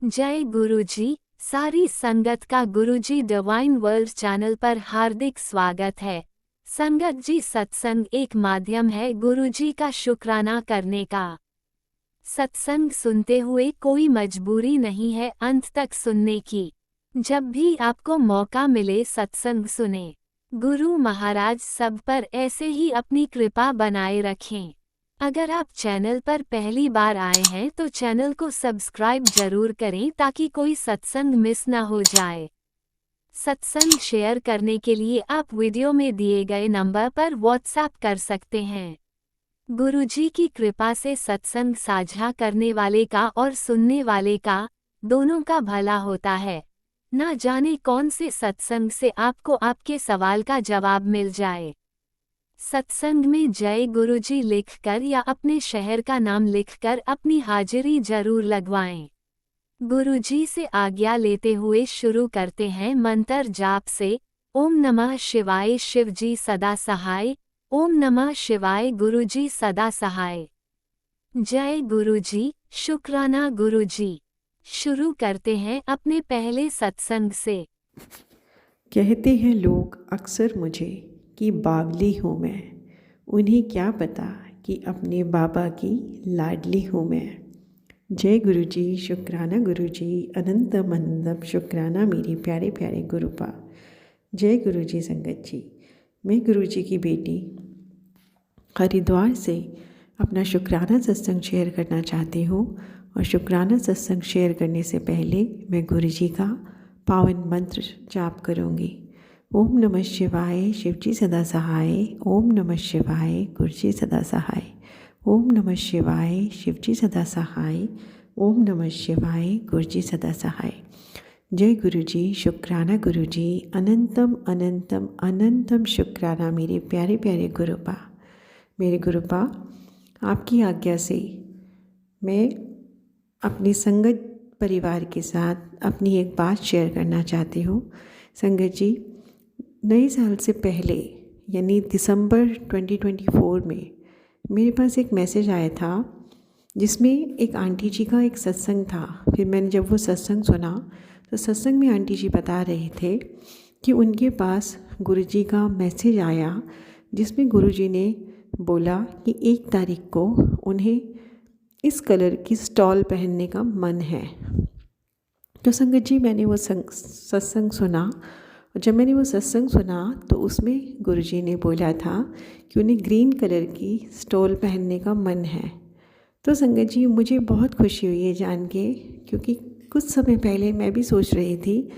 जय गुरुजी। सारी संगत का गुरुजी डिवाइन वर्ल्ड चैनल पर हार्दिक स्वागत है। संगत जी, सत्संग एक माध्यम है गुरुजी का शुक्राना करने का। सत्संग सुनते हुए कोई मजबूरी नहीं है अंत तक सुनने की। जब भी आपको मौका मिले सत्संग सुने। गुरु महाराज सब पर ऐसे ही अपनी कृपा बनाए रखें। अगर आप चैनल पर पहली बार आए हैं तो चैनल को सब्सक्राइब जरूर करें ताकि कोई सत्संग मिस न हो जाए। सत्संग शेयर करने के लिए आप वीडियो में दिए गए नंबर पर व्हाट्सएप कर सकते हैं। गुरुजी की कृपा से सत्संग साझा करने वाले का और सुनने वाले का दोनों का भला होता है। ना जाने कौन से सत्संग से आपको आपके सवाल का जवाब मिल जाए। सत्संग में जय गुरुजी लिखकर या अपने शहर का नाम लिखकर अपनी हाजिरी जरूर लगवाएं। गुरुजी से आज्ञा लेते हुए शुरू करते हैं मंत्र जाप से। ओम नमः शिवाय शिवजी सदा सहाय। ओम नमः शिवाय गुरुजी सदा सहाय। जय गुरुजी, शुक्राना गुरुजी। शुरू करते हैं अपने पहले सत्संग से। कहते हैं लोग अक्सर मुझे कि बावली हूँ मैं, उन्हें क्या पता कि अपने बाबा की लाडली हूँ मैं। जय गुरुजी, शुक्राना गुरुजी, अनंतम अनंतम शुक्राना मेरे प्यारे प्यारे गुरुपा। जय गुरुजी संगत जी। मैं गुरुजी की बेटी हरिद्वार से अपना शुक्राना सत्संग शेयर करना चाहती हूँ। और शुक्राना सत्संग शेयर करने से पहले मैं गुरुजी का पावन मंत्र जाप करूँगी। ओम नमः शिवाय शिवजी सदा सहाय। ओम नमः शिवाय गुरुजी सदा सहाय। ओम नमः शिवाय शिवजी सदा सहाय। ओम नमः शिवाय गुरुजी सदा सहाय। जय गुरुजी, शुक्राना गुरुजी, अनंतम अनंतम अनंतम शुक्राना मेरे प्यारे प्यारे गुरुपा। मेरे गुरुपा, आपकी आज्ञा से मैं अपनी संगत परिवार के साथ अपनी एक बात शेयर करना चाहती हूँ। संगत जी, नए साल से पहले यानी दिसंबर 2024 में मेरे पास एक मैसेज आया था जिसमें एक आंटी जी का एक सत्संग था। फिर मैंने जब वो सत्संग सुना तो सत्संग में आंटी जी बता रहे थे कि उनके पास गुरुजी का मैसेज आया जिसमें गुरुजी ने बोला कि 1 तारीख को उन्हें इस कलर की स्टॉल पहनने का मन है। तो संगत जी, मैंने वो सत्संग सुना। और जब मैंने वो सत्संग सुना तो उसमें गुरुजी ने बोला था कि उन्हें ग्रीन कलर की स्टॉल पहनने का मन है। तो संगत जी, मुझे बहुत खुशी हुई है जान के, क्योंकि कुछ समय पहले मैं भी सोच रही थी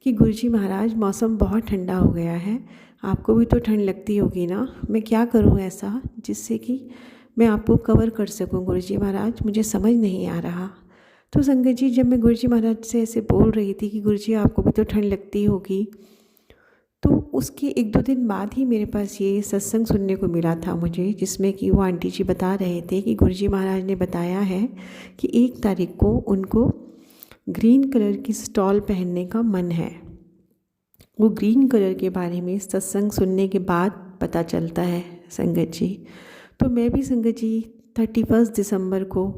कि गुरुजी महाराज मौसम बहुत ठंडा हो गया है, आपको भी तो ठंड लगती होगी ना, मैं क्या करूं ऐसा जिससे कि मैं आपको कवर कर सकूं गुरुजी महाराज, मुझे समझ नहीं आ रहा। तो संगत जी, जब मैं गुरुजी महाराज से ऐसे बोल रही थी कि गुरुजी आपको भी तो ठंड लगती होगी, तो उसके 1-2 दिन बाद ही मेरे पास ये सत्संग सुनने को मिला था मुझे, जिसमें कि वो आंटी जी बता रहे थे कि गुरुजी महाराज ने बताया है कि 1 तारीख को उनको ग्रीन कलर की स्टॉल पहनने का मन है। वो ग्रीन कलर के बारे में सत्संग सुनने के बाद पता चलता है संगत जी। तो मैं भी संगत जी 31 दिसंबर को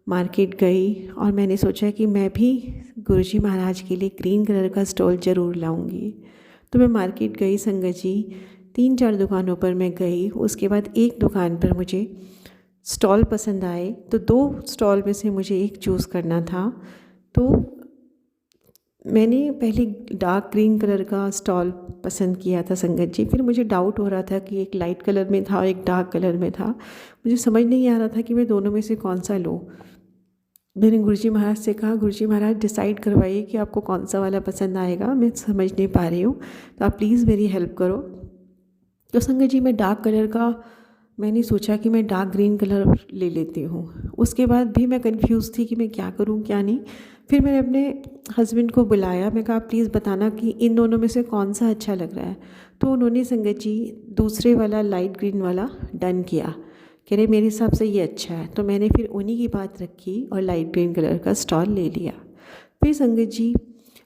मार्केट गई और मैंने सोचा कि मैं भी गुरुजी महाराज के लिए ग्रीन कलर का स्टॉल ज़रूर लाऊंगी। तो मैं मार्केट गई संगत जी, 3-4 दुकानों पर मैं गई। उसके बाद एक दुकान पर मुझे स्टॉल पसंद आए, तो 2 स्टॉल में से मुझे एक चूज़ करना था। तो मैंने पहले डार्क ग्रीन कलर का स्टॉल पसंद किया था संगत जी। फिर मुझे डाउट हो रहा था कि एक लाइट कलर में था और एक डार्क कलर में था, मुझे समझ नहीं आ रहा था कि मैं दोनों में से कौन सा लूँ। मैंने गुरुजी महाराज से कहा, गुरुजी महाराज डिसाइड करवाइए कि आपको कौन सा वाला पसंद आएगा, मैं समझ नहीं पा रही हूँ, तो आप प्लीज़ मेरी हेल्प करो। तो संगत जी, मैं डार्क कलर का मैंने सोचा कि मैं डार्क ग्रीन कलर ले लेती हूँ। उसके बाद भी मैं कंफ्यूज थी कि मैं क्या करूँ क्या नहीं। फिर मैंने अपने हस्बैंड को बुलाया, मैं कहा प्लीज़ बताना कि इन दोनों में से कौन सा अच्छा लग रहा है। तो उन्होंने संगत जी दूसरे वाला लाइट ग्रीन वाला डन किया, कह रहे मेरे हिसाब से ये अच्छा है। तो मैंने फिर उन्हीं की बात रखी और लाइट ग्रीन कलर का स्टॉल ले लिया। फिर संगत जी,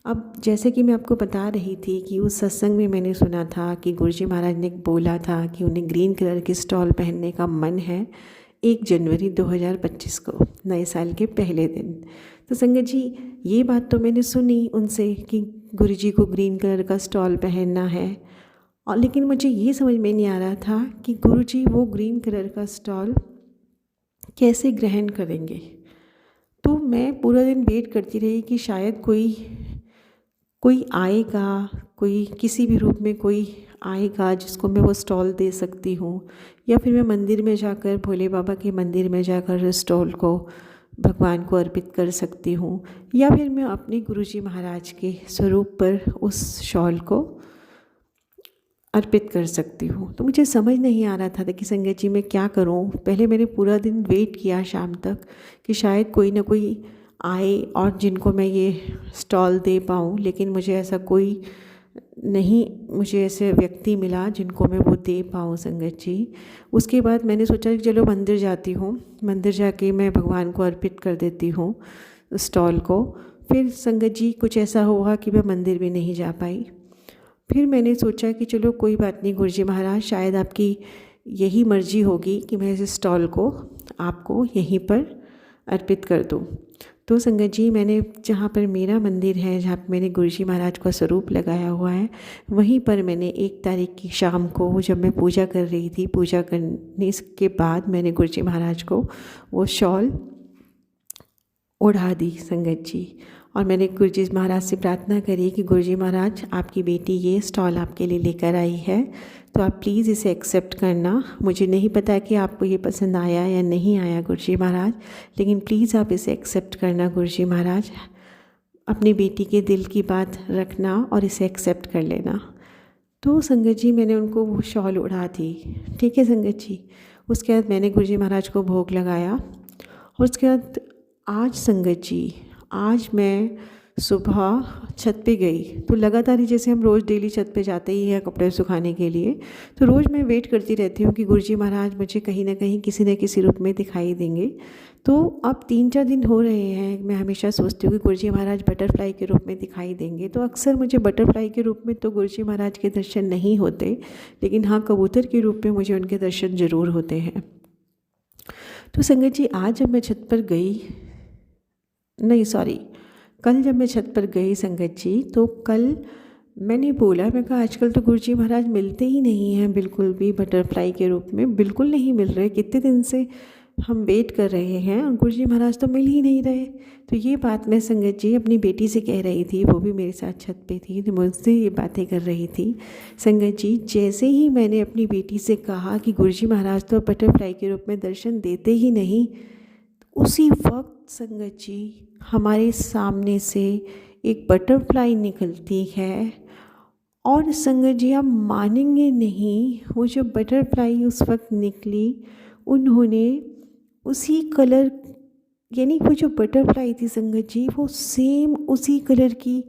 अब जैसे कि मैं आपको बता रही थी कि उस सत्संग में मैंने सुना था कि गुरुजी महाराज ने बोला था कि उन्हें ग्रीन कलर की स्टॉल पहनने का मन है 1 जनवरी 2025 को, नए साल के पहले दिन। तो संगत जी ये बात तो मैंने सुनी उनसे कि गुरुजी को ग्रीन कलर का स्टॉल पहनना है, और लेकिन मुझे ये समझ में नहीं आ रहा था कि गुरुजी वो ग्रीन कलर का स्टॉल कैसे ग्रहण करेंगे। तो मैं पूरा दिन वेट करती रही कि शायद कोई आएगा, कोई किसी भी रूप में कोई आएगा जिसको मैं वो स्टॉल दे सकती हूँ, या फिर मैं मंदिर में जाकर, भोले बाबा के मंदिर में जाकर स्टॉल को भगवान को अर्पित कर सकती हूँ, या फिर मैं अपने गुरुजी महाराज के स्वरूप पर उस शॉल को अर्पित कर सकती हूँ। तो मुझे समझ नहीं आ रहा था कि संगत जी मैं क्या करूँ। पहले मैंने पूरा दिन वेट किया शाम तक कि शायद कोई ना कोई आए और जिनको मैं ये स्टॉल दे पाऊँ, लेकिन मुझे ऐसा कोई नहीं, मुझे ऐसे व्यक्ति मिला जिनको मैं वो दे पाऊँ संगत जी। उसके बाद मैंने सोचा कि चलो मंदिर जाती हूँ, मंदिर जाके मैं भगवान को अर्पित कर देती हूँ स्टॉल को। फिर संगत जी कुछ ऐसा हुआ कि मैं मंदिर भी नहीं जा पाई। फिर मैंने सोचा कि चलो कोई बात नहीं गुरुजी महाराज, शायद आपकी यही मर्जी होगी कि मैं इस स्टॉल को आपको यहीं पर अर्पित कर दूँ। तो संगत जी मैंने जहाँ पर मेरा मंदिर है, जहाँ पर मैंने गुरुजी महाराज का स्वरूप लगाया हुआ है, वहीं पर मैंने 1 तारीख की शाम को जब मैं पूजा कर रही थी, पूजा करने के बाद मैंने गुरुजी महाराज को वो शॉल ओढ़ा दी संगत जी। और मैंने गुरुजी महाराज से प्रार्थना करी कि गुरुजी महाराज आपकी बेटी ये स्टॉल आपके लिए लेकर आई है, तो आप प्लीज़ इसे एक्सेप्ट करना। मुझे नहीं पता कि आपको ये पसंद आया या नहीं आया गुरुजी महाराज, लेकिन प्लीज़ आप इसे एक्सेप्ट करना गुरुजी महाराज। अपनी बेटी के दिल की बात रखना और इसे एक्सेप्ट कर लेना। तो संगत जी मैंने उनको वो शॉल उड़ा दी। ठीक है संगत जी। उसके बाद मैंने गुरुजी महाराज को भोग लगाया, और उसके बाद आज संगत जी, आज मैं सुबह छत पे गई, तो लगातार ही जैसे हम रोज़ डेली छत पे जाते ही हैं कपड़े सुखाने के लिए, तो रोज़ मैं वेट करती रहती हूँ कि गुरुजी महाराज मुझे कहीं ना कहीं किसी न किसी रूप में दिखाई देंगे। तो अब 3-4 दिन हो रहे हैं, मैं हमेशा सोचती हूँ कि गुरुजी महाराज बटरफ्लाई के रूप में दिखाई देंगे। तो अक्सर मुझे बटरफ्लाई के रूप में तो गुरुजी महाराज के दर्शन नहीं होते, लेकिन हाँ कबूतर के रूप में मुझे उनके दर्शन ज़रूर होते हैं। तो संगत जी आज जब मैं छत पर गई, नहीं सॉरी, कल जब मैं छत पर गई संगत जी, तो कल मैंने बोला, मैं कहा आजकल तो गुरुजी महाराज मिलते ही नहीं हैं बिल्कुल भी, बटरफ्लाई के रूप में बिल्कुल नहीं मिल रहे। कितने दिन से हम वेट कर रहे हैं और गुरुजी महाराज तो मिल ही नहीं रहे। तो ये बात मैं संगत जी अपनी बेटी से कह रही थी, वो भी मेरे साथ छत पे थी, तो मुझसे ये बातें कर रही थी। संगत जी जैसे ही मैंने अपनी बेटी से कहा कि गुरुजी महाराज तो बटरफ्लाई के रूप में दर्शन देते ही नहीं, उसी वक्त संगत जी हमारे सामने से एक बटरफ्लाई निकलती है, और संगत जी आप मानेंगे नहीं, वो जो बटरफ्लाई उस वक्त निकली, उन्होंने उसी कलर, यानी वो जो बटरफ्लाई थी संगत जी, वो सेम उसी कलर की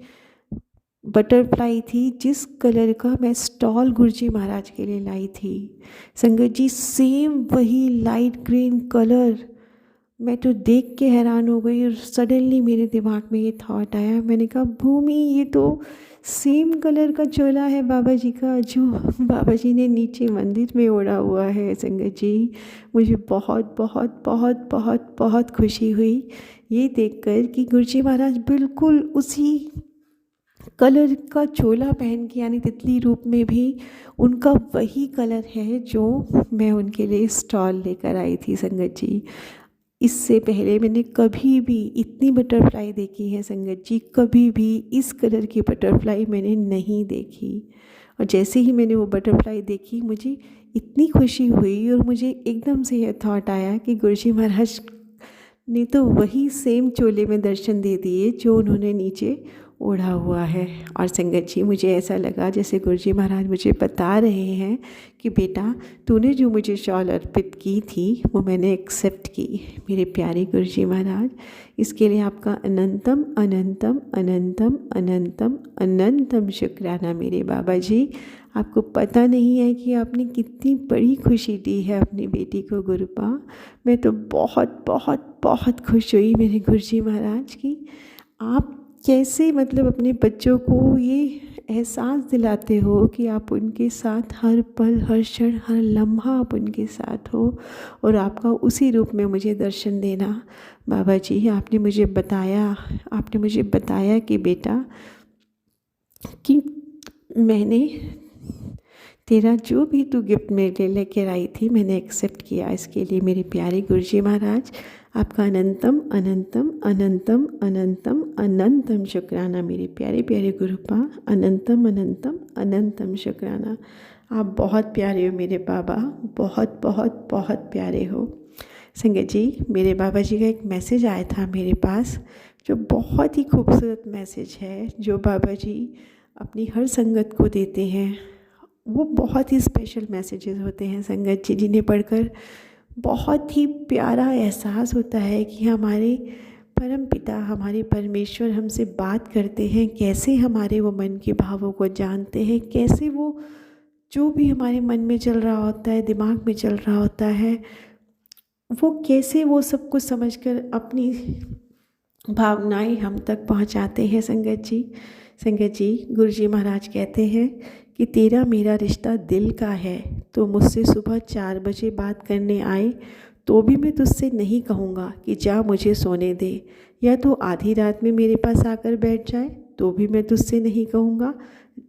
बटरफ्लाई थी जिस कलर का मैं स्टॉल गुरुजी महाराज के लिए लाई थी। संगत जी सेम वही लाइट ग्रीन कलर। मैं तो देख के हैरान हो गई, और सडनली मेरे दिमाग में ये थॉट आया, मैंने कहा भूमि ये तो सेम कलर का चोला है बाबा जी का, जो बाबा जी ने नीचे मंदिर में ओढ़ा हुआ है। संगत जी मुझे बहुत बहुत बहुत बहुत बहुत खुशी हुई ये देखकर कि गुरुजी महाराज बिल्कुल उसी कलर का चोला पहन के, यानी तितली रूप में भी उनका वही कलर है जो मैं उनके लिए स्टॉल लेकर आई थी। संगत जी इससे पहले मैंने कभी भी इतनी बटरफ्लाई देखी है संगत जी, कभी भी इस कलर की बटरफ्लाई मैंने नहीं देखी। और जैसे ही मैंने वो बटरफ्लाई देखी मुझे इतनी खुशी हुई, और मुझे एकदम से यह थॉट आया कि गुरुजी महाराज ने तो वही सेम चोले में दर्शन दे दिए जो उन्होंने नीचे ओढ़ा हुआ है। और संगत जी मुझे ऐसा लगा जैसे गुरुजी महाराज मुझे बता रहे हैं कि बेटा तूने जो मुझे शॉल अर्पित की थी वो मैंने एक्सेप्ट की। मेरे प्यारे गुरुजी महाराज, इसके लिए आपका अनंतम अनंतम अनंतम अनंतम अनंतम शुक्राना मेरे बाबा जी। आपको पता नहीं है कि आपने कितनी बड़ी खुशी दी है अपनी बेटी को गुरुपा। मैं तो बहुत बहुत बहुत खुश हुई मेरे गुरुजी महाराज की। आप कैसे मतलब अपने बच्चों को ये एहसास दिलाते हो कि आप उनके साथ हर पल, हर क्षण, हर लम्हा आप उनके साथ हो, और आपका उसी रूप में मुझे दर्शन देना। बाबा जी, आपने मुझे बताया कि बेटा, कि मैंने तेरा जो भी तू गिफ्ट मेरे लिए लेकर आई थी, मैंने एक्सेप्ट किया। इसके लिए मेरे प्यारे गुरुजी महाराज, आपका अनंतम अनंतम अनंतम अनंतम अनंतम शुक्राना। मेरे प्यारे प्यारे गुरुपा, अनंतम अनंतम अनंतम शुक्राना। आप बहुत प्यारे हो मेरे बाबा, बहुत बहुत बहुत प्यारे हो। संगत जी, मेरे बाबा जी का एक मैसेज आया था मेरे पास, जो बहुत ही खूबसूरत मैसेज है, जो बाबा जी अपनी हर संगत को देते हैं। वो बहुत ही स्पेशल मैसेजेस होते हैं संगत जी, जिन्हें पढ़कर बहुत ही प्यारा एहसास होता है कि हमारे परम पिता, हमारे परमेश्वर हमसे बात करते हैं, कैसे हमारे वो मन के भावों को जानते हैं, कैसे वो जो भी हमारे मन में चल रहा होता है, दिमाग में चल रहा होता है, वो कैसे वो सब कुछ समझकर अपनी भावनाएं हम तक पहुंचाते हैं। संगत जी, गुरुजी महाराज कहते हैं कि तेरा मेरा रिश्ता दिल का है, तो मुझसे सुबह 4 बजे बात करने आए तो भी मैं तुझसे नहीं कहूँगा कि जा मुझे सोने दे, या तो आधी रात में मेरे पास आकर बैठ जाए तो भी मैं तुझसे नहीं कहूँगा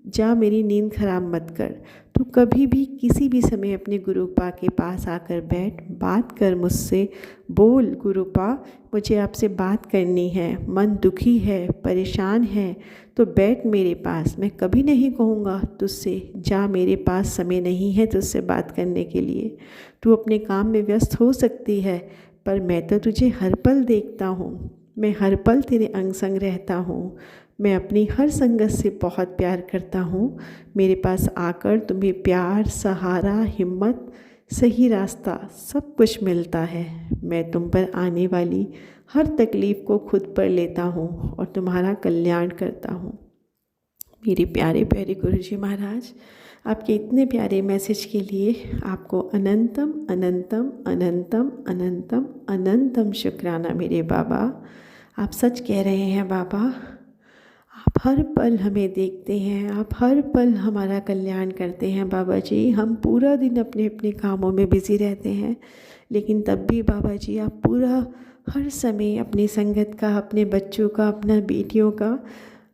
जा मेरी नींद खराब मत कर। तू कभी भी किसी भी समय अपने गुरुपा के पास आकर बैठ, बात कर मुझसे, बोल गुरुपा मुझे आपसे बात करनी है, मन दुखी है, परेशान है, तो बैठ मेरे पास। मैं कभी नहीं कहूँगा तुझसे जा मेरे पास समय नहीं है तुझसे बात करने के लिए, तू अपने काम में व्यस्त हो सकती है, पर मैं तो तुझे हर पल देखता हूँ, मैं हर पल तेरे अंग संग रहता हूँ, मैं अपनी हर संगत से बहुत प्यार करता हूँ। मेरे पास आकर तुम्हें प्यार, सहारा, हिम्मत, सही रास्ता सब कुछ मिलता है। मैं तुम पर आने वाली हर तकलीफ़ को खुद पर लेता हूँ और तुम्हारा कल्याण करता हूँ। मेरे प्यारे प्यारे गुरुजी महाराज, आपके इतने प्यारे मैसेज के लिए आपको अनंतम अनंतम अनंतम अनंतम अनंतम शुक्राना मेरे बाबा। आप सच कह रहे हैं बाबा, आप हर पल हमें देखते हैं, आप हर पल हमारा कल्याण करते हैं बाबा जी। हम पूरा दिन अपने अपने कामों में बिज़ी रहते हैं, लेकिन तब भी बाबा जी आप पूरा हर समय अपनी संगत का, अपने बच्चों का, अपना बेटियों का,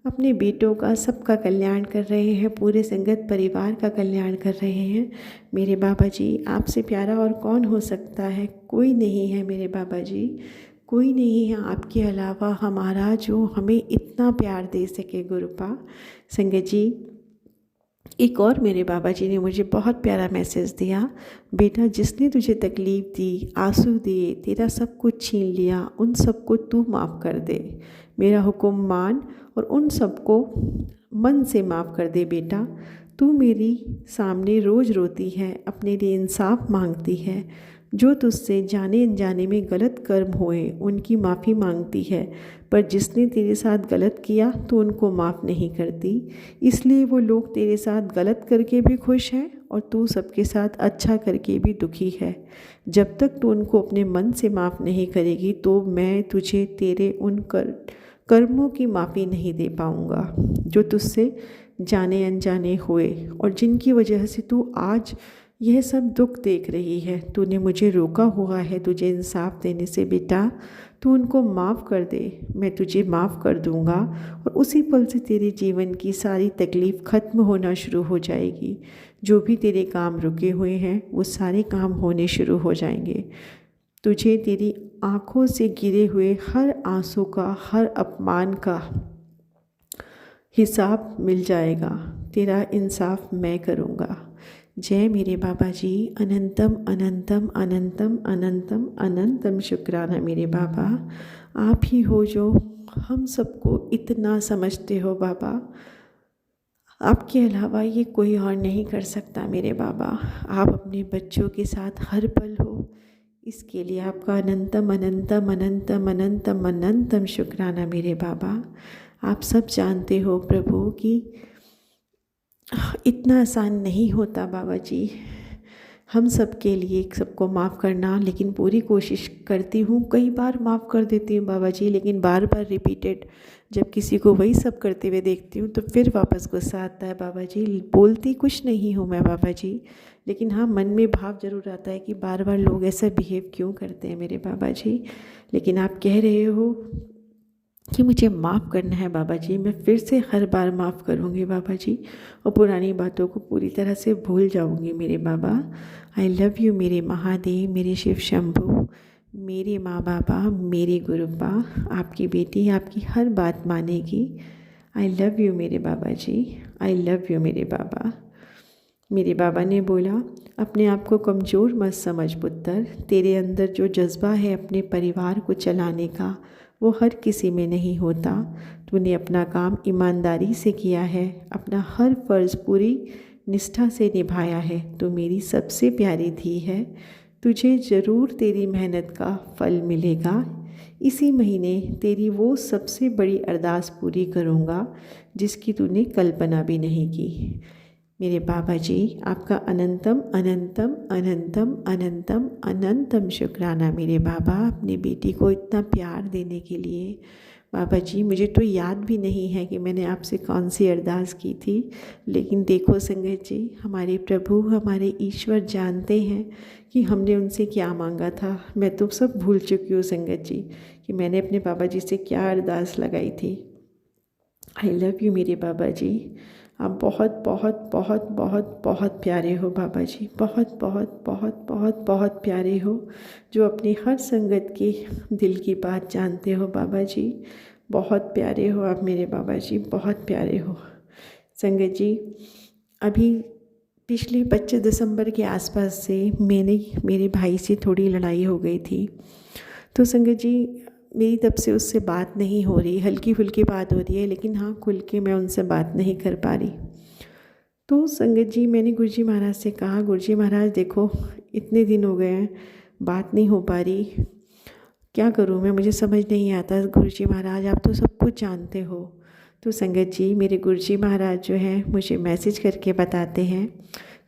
अपने बेटों का, सबका कल्याण कर रहे हैं, पूरे संगत परिवार का कल्याण कर रहे हैं। मेरे बाबा जी, आपसे प्यारा और कौन हो सकता है? कोई नहीं है मेरे बाबा जी, कोई नहीं है आपके अलावा हमारा, जो हमें इतना प्यार दे सके गुरुपा। संगत जी, एक और मेरे बाबा जी ने मुझे बहुत प्यारा मैसेज दिया, बेटा जिसने तुझे तकलीफ़ दी, आंसू दिए, तेरा सब कुछ छीन लिया, उन सबको तू माफ़ कर दे, मेरा हुक्म मान और उन सबको मन से माफ़ कर दे बेटा। तू मेरी सामने रोज़ रोती है, अपने लिए इंसाफ मांगती है, जो तुझसे जाने अनजाने में गलत कर्म हुए उनकी माफ़ी मांगती है, पर जिसने तेरे साथ गलत किया तो उनको माफ़ नहीं करती, इसलिए वो लोग तेरे साथ गलत करके भी खुश हैं और तू सबके साथ अच्छा करके भी दुखी है। जब तक तू उनको अपने मन से माफ़ नहीं करेगी तो मैं तुझे तेरे उन कर्मों की माफ़ी नहीं दे पाऊँगा जो तुझसे जाने अनजाने हुए और जिनकी वजह से तू आज यह सब दुख देख रही है। तूने मुझे रोका हुआ है तुझे इंसाफ देने से बेटा, तू उनको माफ़ कर दे, मैं तुझे माफ़ कर दूँगा और उसी पल से तेरे जीवन की सारी तकलीफ़ ख़त्म होना शुरू हो जाएगी। जो भी तेरे काम रुके हुए हैं वो सारे काम होने शुरू हो जाएंगे। तुझे तेरी आँखों से गिरे हुए हर आंसू का, हर अपमान का हिसाब मिल जाएगा, तेरा इंसाफ मैं करूँगा। जय मेरे बाबा जी, अनंतम अनंतम अनंतम अनंतम अनंतम शुक्राना मेरे बाबा। आप ही हो जो हम सबको इतना समझते हो बाबा, आपके अलावा ये कोई और नहीं कर सकता मेरे बाबा। आप अपने बच्चों के साथ हर पल हो, इसके लिए आपका अनंतम अनंतम अनंतम अनंतम अनंतम शुक्राना मेरे बाबा। आप सब जानते हो प्रभु कि इतना आसान नहीं होता बाबा जी, हम सब के लिए सबको माफ़ करना, लेकिन पूरी कोशिश करती हूँ, कई बार माफ़ कर देती हूँ बाबा जी, लेकिन बार बार रिपीटेड जब किसी को वही सब करते हुए देखती हूँ तो फिर वापस गुस्सा आता है बाबा जी। बोलती कुछ नहीं हूँ मैं बाबा जी, लेकिन हाँ मन में भाव ज़रूर आता है कि बार बार लोग ऐसा बिहेव क्यों करते हैं मेरे बाबा जी। लेकिन आप कह रहे हो कि मुझे माफ़ करना है बाबा जी, मैं फिर से हर बार माफ़ करूँगी बाबा जी, और पुरानी बातों को पूरी तरह से भूल जाऊँगी मेरे बाबा। आई लव यू मेरे महादेव, मेरे शिव शंभू, मेरे माँ बाबा, मेरे गुरुपा। आपकी बेटी आपकी हर बात मानेगी। आई लव यू मेरे बाबा जी, आई लव यू मेरे बाबा। मेरे बाबा ने बोला, अपने आप को कमज़ोर मत समझ पुत्र, तेरे अंदर जो जज्बा है अपने परिवार को चलाने का वो हर किसी में नहीं होता। तूने अपना काम ईमानदारी से किया है, अपना हर फ़र्ज़ पूरी निष्ठा से निभाया है। तू मेरी सबसे प्यारी धी है, तुझे ज़रूर तेरी मेहनत का फल मिलेगा। इसी महीने तेरी वो सबसे बड़ी अरदास पूरी करूँगा जिसकी तूने कल्पना भी नहीं की। मेरे बाबा जी आपका अनंतम अनंतम अनंतम अनंतम अनंतम शुक्राना मेरे बाबा, अपनी बेटी को इतना प्यार देने के लिए। बाबा जी मुझे तो याद भी नहीं है कि मैंने आपसे कौन सी अरदास की थी, लेकिन देखो संगत जी, हमारे प्रभु हमारे ईश्वर जानते हैं कि हमने उनसे क्या मांगा था। मैं तो सब भूल चुकी हूँ संगत जी कि मैंने अपने बाबा जी से क्या अरदास लगाई थी। आई लव यू मेरे बाबा जी, आप बहुत बहुत बहुत बहुत बहुत प्यारे हो बाबा जी, बहुत बहुत बहुत बहुत बहुत प्यारे हो, जो अपनी हर संगत की दिल की बात जानते हो बाबा जी। बहुत प्यारे हो आप मेरे बाबा जी, बहुत प्यारे हो। संगत जी अभी पिछले 25 दिसंबर के आसपास से मेरे भाई से थोड़ी लड़ाई हो गई थी। तो संगत जी मेरी तब से उससे बात नहीं हो रही, हल्की फुल्की बात हो रही है, लेकिन हाँ खुल के मैं उनसे बात नहीं कर पा रही। तो संगत जी मैंने गुरुजी महाराज से कहा, गुरुजी महाराज देखो इतने दिन हो गए हैं बात नहीं हो पा रही, क्या करूँ मैं, मुझे समझ नहीं आता। गुरुजी महाराज आप तो सब कुछ जानते हो। तो संगत जी मेरे गुरुजी महाराज जो हैं मुझे मैसेज करके बताते हैं,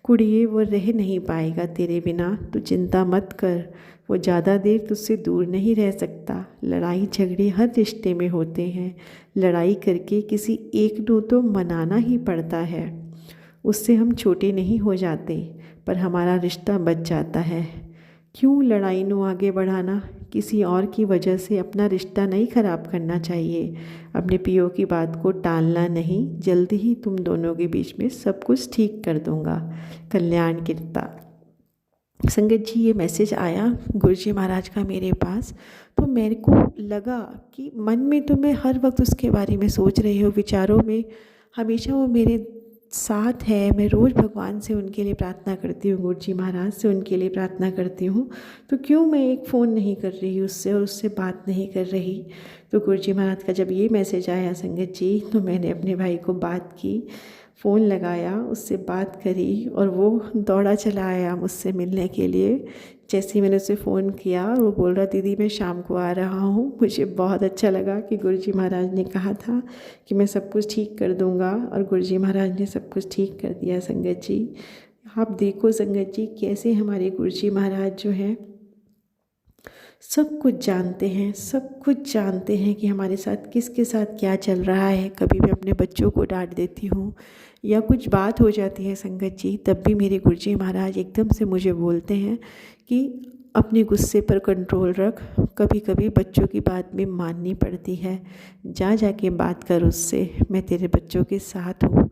कुड़िए वो रह नहीं पाएगा तेरे बिना, तू चिंता मत कर, वो ज़्यादा देर तुझसे दूर नहीं रह सकता। लड़ाई झगड़े हर रिश्ते में होते हैं, लड़ाई करके किसी एक को तो मनाना ही पड़ता है, उससे हम छोटे नहीं हो जाते पर हमारा रिश्ता बच जाता है। क्यों लड़ाई को आगे बढ़ाना, किसी और की वजह से अपना रिश्ता नहीं ख़राब करना चाहिए। अपने पियो की बात को टालना नहीं, जल्दी ही तुम दोनों के बीच में सब कुछ ठीक कर दूंगा। कल्याण कीर्ता। संगत जी ये मैसेज आया गुरुजी महाराज का मेरे पास, तो मेरे को लगा कि मन में तो मैं हर वक्त उसके बारे में सोच रही हूँ, विचारों में हमेशा वो मेरे साथ है। मैं रोज़ भगवान से उनके लिए प्रार्थना करती हूँ, गुरुजी महाराज से उनके लिए प्रार्थना करती हूँ, तो क्यों मैं एक फ़ोन नहीं कर रही उससे और उससे बात नहीं कर रही। तो गुरुजी महाराज का जब ये मैसेज आया संगत जी, तो मैंने अपने भाई को बात की, फ़ोन लगाया, उससे बात करी और वो दौड़ा चला आया मुझसे मिलने के लिए। जैसे ही मैंने उसे फ़ोन किया और वो बोल रहा दीदी मैं शाम को आ रहा हूँ, मुझे बहुत अच्छा लगा कि गुरुजी महाराज ने कहा था कि मैं सब कुछ ठीक कर दूँगा, और गुरुजी महाराज ने सब कुछ ठीक कर दिया। संगत जी आप देखो संगत जी कैसे हमारे गुरुजी महाराज जो हैं सब कुछ जानते हैं, सब कुछ जानते हैं कि हमारे साथ किसके साथ क्या चल रहा है। कभी मैं अपने बच्चों को डांट देती हूँ या कुछ बात हो जाती है संगत जी, तब भी मेरे गुरुजी महाराज एकदम से मुझे बोलते हैं कि अपने गुस्से पर कंट्रोल रख, कभी कभी बच्चों की बात भी माननी पड़ती है, जा जाके बात कर उससे, मैं तेरे बच्चों के साथ हूँ।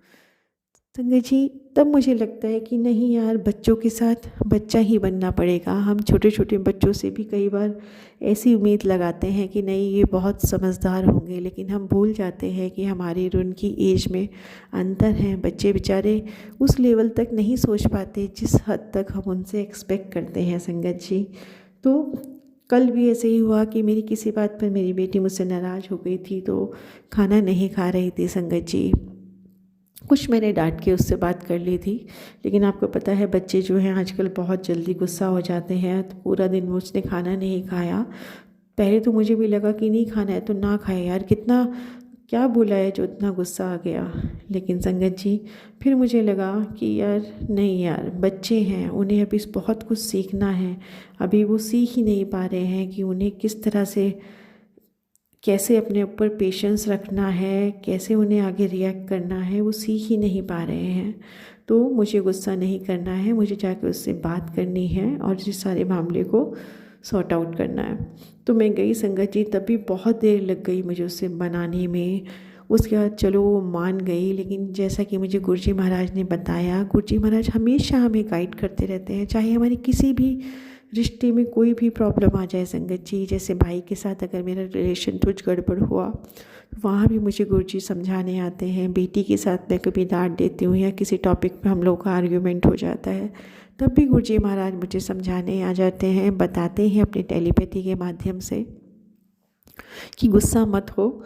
संगत जी तब मुझे लगता है कि नहीं यार, बच्चों के साथ बच्चा ही बनना पड़ेगा। हम छोटे छोटे बच्चों से भी कई बार ऐसी उम्मीद लगाते हैं कि नहीं ये बहुत समझदार होंगे, लेकिन हम भूल जाते हैं कि हमारी और उनकी एज में अंतर है। बच्चे बेचारे उस लेवल तक नहीं सोच पाते जिस हद तक हम उनसे एक्सपेक्ट करते हैं संगत जी। तो कल भी ऐसे ही हुआ कि मेरी किसी बात पर मेरी बेटी मुझसे नाराज़ हो गई थी, तो खाना नहीं खा रही थी संगत जी। कुछ मैंने डांट के उससे बात कर ली थी, लेकिन आपको पता है बच्चे जो हैं आजकल बहुत जल्दी गुस्सा हो जाते हैं। तो पूरा दिन उसने खाना नहीं खाया। पहले तो मुझे भी लगा कि नहीं खाना है तो ना खाए यार, कितना क्या बोला है जो इतना गुस्सा आ गया। लेकिन संगत जी फिर मुझे लगा कि यार नहीं यार, बच्चे हैं, उन्हें अभी बहुत कुछ सीखना है। अभी वो सीख ही नहीं पा रहे हैं कि उन्हें किस तरह से, कैसे अपने ऊपर पेशेंस रखना है, कैसे उन्हें आगे रिएक्ट करना है, वो सीख ही नहीं पा रहे हैं। तो मुझे गुस्सा नहीं करना है, मुझे जाकर उससे बात करनी है और इस सारे मामले को सॉर्ट आउट करना है। तो मैं गई संगत जी, तभी बहुत देर लग गई मुझे उससे बनाने में। उसके बाद चलो वो मान गई, लेकिन जैसा कि मुझे गुरुजी महाराज ने बताया, गुरुजी महाराज हमेशा हमें गाइड करते रहते हैं, चाहे हमारी किसी भी रिश्ते में कोई भी प्रॉब्लम आ जाए संगत जी। जैसे भाई के साथ अगर मेरा रिलेशन कुछ गड़बड़ हुआ, वहाँ भी मुझे गुरुजी समझाने आते हैं। बेटी के साथ मैं कभी डांट देती हूँ या किसी टॉपिक पे हम लोग का आर्ग्यूमेंट हो जाता है, तब भी गुरुजी महाराज मुझे समझाने आ जाते हैं, बताते हैं अपनी टेलीपैथी के माध्यम से कि गुस्सा मत हो,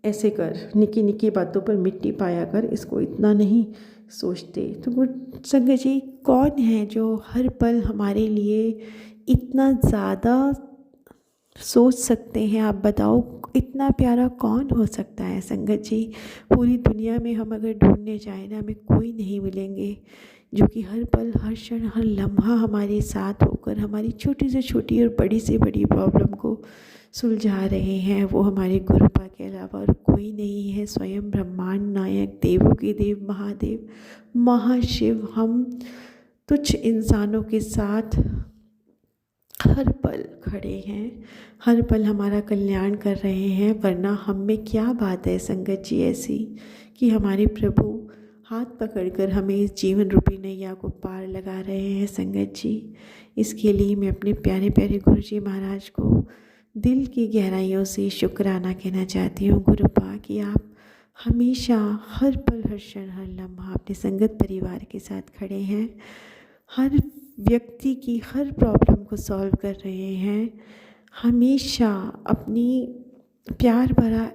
ऐसे कर, निकी निकी बातों पर मिट्टी पाया कर, इसको इतना नहीं सोचते। तो गुरु संगत जी कौन है जो हर पल हमारे लिए इतना ज़्यादा सोच सकते हैं, आप बताओ इतना प्यारा कौन हो सकता है संगत जी। पूरी दुनिया में हम अगर ढूंढने जाएं ना, हमें कोई नहीं मिलेंगे जो कि हर पल हर क्षण हर लम्हा हमारे साथ होकर हमारी छोटी से छोटी और बड़ी से बड़ी प्रॉब्लम को सुलझा रहे हैं। वो हमारे गुरुपा के अलावा और कोई नहीं है। स्वयं ब्रह्मांड नायक, देवों के देव, महादेव, महाशिव हम तुच्छ इंसानों के साथ हर पल खड़े हैं, हर पल हमारा कल्याण कर रहे हैं। वरना हम में क्या बात है संगत जी ऐसी कि हमारे प्रभु हाथ पकड़कर हमें इस जीवन रूपी नैया को पार लगा रहे हैं संगत जी। इसके लिए मैं अपने प्यारे प्यारे गुरुजी महाराज को दिल की गहराइयों से शुक्राना कहना चाहती हूँ गुरुपा, कि आप हमेशा हर पल हर क्षण हर लम्हा अपने संगत परिवार के साथ खड़े हैं, हर व्यक्ति की हर प्रॉब्लम को सॉल्व कर रहे हैं। हमेशा अपनी प्यार भरा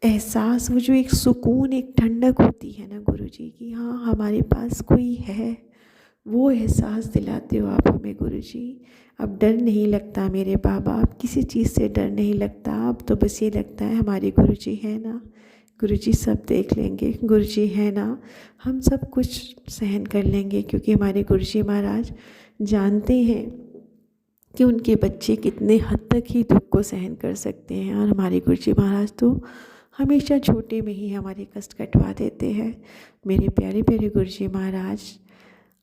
एहसास, वो जो एक सुकून, एक ठंडक होती है ना गुरुजी की, हाँ हमारे पास कोई है, वो एहसास दिलाते हो आप हमें गुरुजी। अब डर नहीं लगता मेरे बाबा, अब किसी चीज़ से डर नहीं लगता। अब तो बस ये लगता है हमारे गुरुजी है ना, गुरुजी सब देख लेंगे, गुरुजी है ना, हम सब कुछ सहन कर लेंगे। क्योंकि हमारे गुरुजी महाराज जानते हैं कि उनके बच्चे कितने हद तक ही दुख को सहन कर सकते हैं। और हमारे गुरुजी महाराज तो हमेशा छोटे में ही हमारे कष्ट कटवा देते हैं। मेरे प्यारे प्यारे गुरुजी महाराज,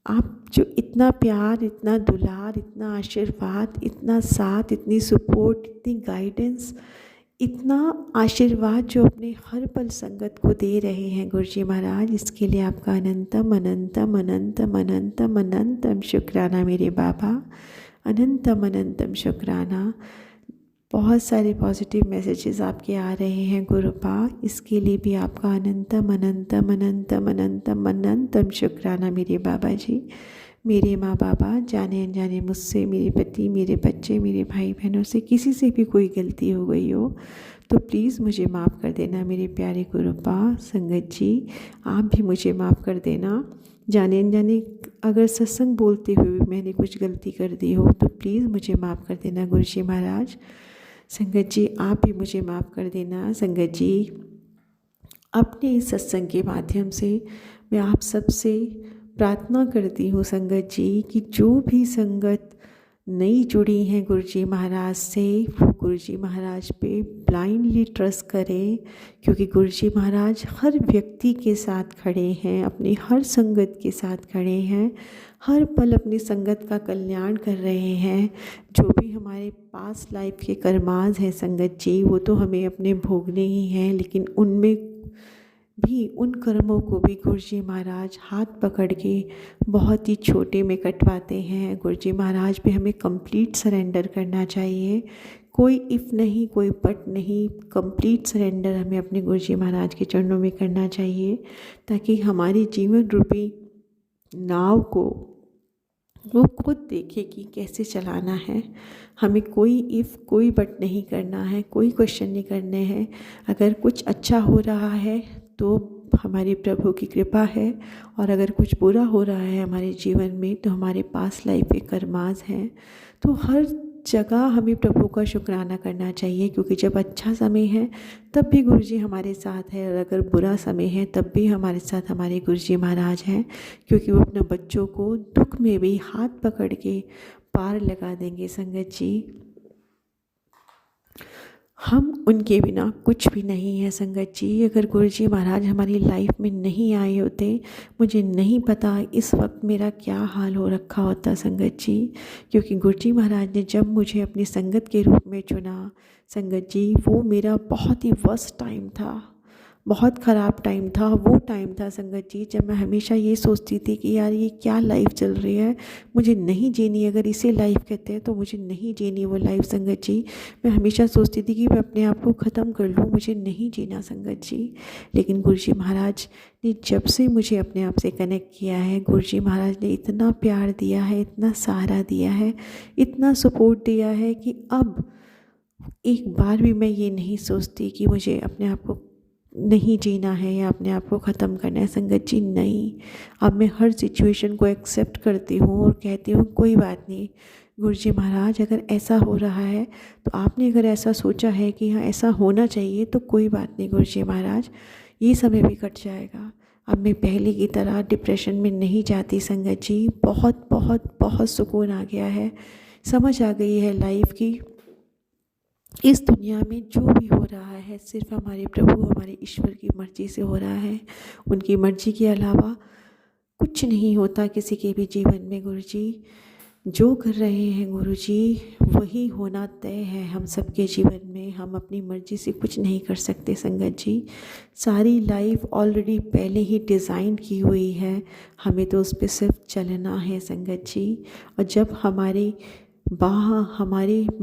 आप जो इतना प्यार, इतना दुलार, इतना आशीर्वाद, इतना साथ, इतनी सपोर्ट, इतनी गाइडेंस, इतना आशीर्वाद जो अपने हर पल संगत को दे रहे हैं गुरुजी महाराज, इसके लिए आपका अनंतम अनंतम अनंतम अनंतम अनंतम शुक्राना मेरे बाबा, अनंतम अनंतम शुक्राना। बहुत सारे पॉजिटिव मैसेजेस आपके आ रहे हैं गुरुपा, इसके लिए भी आपका अनंतम अनंतम अनंतम अनंतम अनंतम शुक्राना मेरे बाबा जी। मेरे माँ बाबा, जाने अनजाने मुझसे, मेरे पति, मेरे बच्चे, मेरे भाई बहनों से किसी से भी कोई गलती हो गई हो तो प्लीज़ मुझे माफ़ कर देना मेरे प्यारे गुरुपा। संगत जी आप भी मुझे माफ़ कर देना। जाने अनजाने अगर सत्संग बोलते हुए मैंने कुछ गलती कर दी हो तो प्लीज़ मुझे माफ़ कर देना गुरुजी महाराज। संगत जी आप भी मुझे माफ़ कर देना। संगत जी अपने इस सत्संग के माध्यम से मैं आप सबसे प्रार्थना करती हूँ संगत जी कि जो भी संगत नई जुड़ी हैं गुरुजी महाराज से, वो गुरुजी महाराज पे ब्लाइंडली ट्रस्ट करें। क्योंकि गुरुजी महाराज हर व्यक्ति के साथ खड़े हैं, अपनी हर संगत के साथ खड़े हैं, हर पल अपनी संगत का कल्याण कर रहे हैं। जो भी हमारे पास लाइफ के कर्माज हैं संगत जी, वो तो हमें अपने भोगने ही हैं, लेकिन उनमें भी, उन कर्मों को भी गुरुजी महाराज हाथ पकड़ के बहुत ही छोटे में कटवाते हैं। गुरुजी महाराज पे हमें कंप्लीट सरेंडर करना चाहिए, कोई इफ़ नहीं, कोई बट नहीं, कंप्लीट सरेंडर हमें अपने गुरुजी महाराज के चरणों में करना चाहिए, ताकि हमारी जीवन रूपी नाव को वो खुद देखे कि कैसे चलाना है। हमें कोई इफ़, कोई बट नहीं करना है, कोई क्वेश्चन नहीं करने हैं। अगर कुछ अच्छा हो रहा है तो हमारे प्रभु की कृपा है, और अगर कुछ बुरा हो रहा है हमारे जीवन में तो हमारे पास लाइफ के कर्माज हैं। तो हर जगह हमें प्रभु का शुक्राना करना चाहिए, क्योंकि जब अच्छा समय है तब भी गुरुजी हमारे साथ है, और अगर बुरा समय है तब भी हमारे साथ हमारे गुरुजी महाराज हैं, क्योंकि वो अपने बच्चों को दुख में भी हाथ पकड़ के पार लगा देंगे। संगत जी, हम उनके बिना कुछ भी नहीं है। संगत जी, अगर गुरुजी महाराज हमारी लाइफ में नहीं आए होते, मुझे नहीं पता इस वक्त मेरा क्या हाल हो रखा होता। संगत जी, क्योंकि गुरुजी महाराज ने जब मुझे अपनी संगत के रूप में चुना, संगत जी, वो मेरा बहुत ही वर्स्ट टाइम था, बहुत ख़राब टाइम था। वो टाइम था संगत जी जब मैं हमेशा ये सोचती थी कि यार ये क्या लाइफ चल रही है, मुझे नहीं जीनी। अगर इसे लाइफ कहते हैं तो मुझे नहीं जीनी वो लाइफ। संगत जी, मैं हमेशा सोचती थी कि मैं अपने आप को ख़त्म कर लूँ, मुझे नहीं जीना। संगत जी, लेकिन गुरुजी महाराज ने जब से मुझे अपने आप से कनेक्ट किया है, गुरुजी महाराज ने इतना प्यार दिया है, इतना सहारा दिया है, इतना सपोर्ट दिया है कि अब एक बार भी मैं ये नहीं सोचती कि मुझे अपने आप को नहीं जीना है या अपने आप को ख़त्म करना है। संगत जी, नहीं, अब मैं हर सिचुएशन को एक्सेप्ट करती हूँ और कहती हूँ कोई बात नहीं गुरुजी महाराज, अगर ऐसा हो रहा है तो आपने अगर ऐसा सोचा है कि हाँ ऐसा होना चाहिए तो कोई बात नहीं गुरुजी महाराज, ये समय भी कट जाएगा। अब मैं पहले की तरह डिप्रेशन में नहीं जाती। संगत जी, बहुत बहुत बहुत सुकून आ गया है, समझ आ गई है लाइफ की इस दुनिया में जो भी हो रहा है सिर्फ हमारे प्रभु हमारे ईश्वर की मर्ज़ी से हो रहा है। उनकी मर्ज़ी के अलावा कुछ नहीं होता किसी के भी जीवन में। गुरुजी जो कर रहे हैं गुरुजी वही होना तय है हम सबके जीवन में, हम अपनी मर्ज़ी से कुछ नहीं कर सकते। संगत जी, सारी लाइफ ऑलरेडी पहले ही डिज़ाइन की हुई है, हमें तो उस पर सिर्फ चलना है। संगत जी, और जब हमारे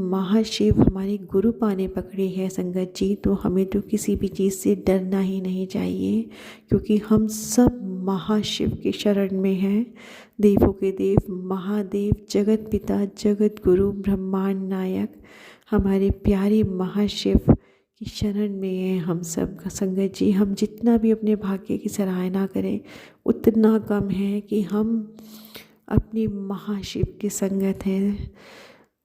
महाशिव हमारे गुरु पाने पकड़े हैं संगत जी, तो हमें तो किसी भी चीज़ से डरना ही नहीं चाहिए, क्योंकि हम सब महाशिव के शरण में हैं। देवों के देव महादेव, जगत पिता, जगत गुरु, ब्रह्मांड नायक, हमारे प्यारे महाशिव की शरण में हैं हम सब। संगत जी, हम जितना भी अपने भाग्य की सराहना करें उतना कम है कि हम अपने महाशिव की संगत हैं।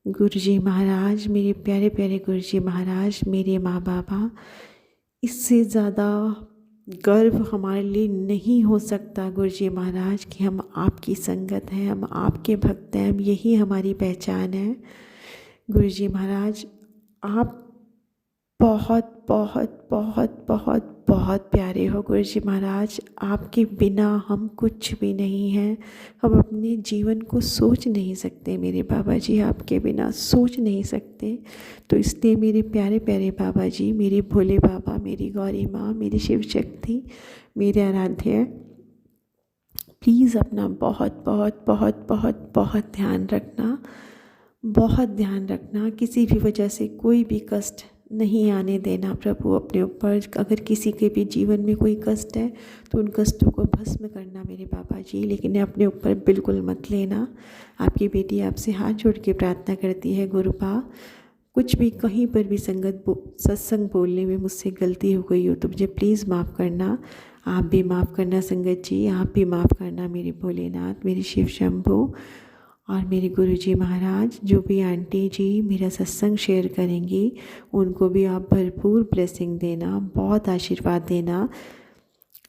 गुरुजी महाराज, मेरे प्यारे प्यारे गुरुजी महाराज, मेरे माँ बाबा, इससे ज़्यादा गर्व हमारे लिए नहीं हो सकता गुरुजी महाराज कि हम आपकी संगत हैं, हम आपके भक्त हैं, यही हमारी पहचान है। गुरुजी महाराज, आप बहुत बहुत बहुत बहुत बहुत प्यारे हो गुरुजी महाराज, आपके बिना हम कुछ भी नहीं हैं। हम अपने जीवन को सोच नहीं सकते मेरे बाबा जी, आपके बिना सोच नहीं सकते। तो इसलिए मेरे प्यारे प्यारे बाबा जी, मेरे भोले बाबा, मेरी गौरी माँ, मेरी शिव शक्ति, मेरे आराध्य, प्लीज़ अपना बहुत बहुत बहुत बहुत बहुत ध्यान रखना, बहुत ध्यान रखना। किसी भी वजह से कोई भी कष्ट नहीं आने देना प्रभु अपने ऊपर। अगर किसी के भी जीवन में कोई कष्ट है तो उन कष्टों को भस्म करना मेरे बाबा जी, लेकिन अपने ऊपर बिल्कुल मत लेना। आपकी बेटी आपसे हाथ जोड़ के प्रार्थना करती है, गुरुपा, कुछ भी कहीं पर भी सत्संग बोलने में मुझसे गलती हो गई हो तो मुझे प्लीज़ माफ़ करना। आप भी माफ़ करना संगत जी, आप भी माफ़ करना मेरे भोलेनाथ, मेरे शिव शंभू और मेरे गुरुजी महाराज। जो भी आंटी जी मेरा सत्संग शेयर करेंगी उनको भी आप भरपूर ब्लेसिंग देना, बहुत आशीर्वाद देना।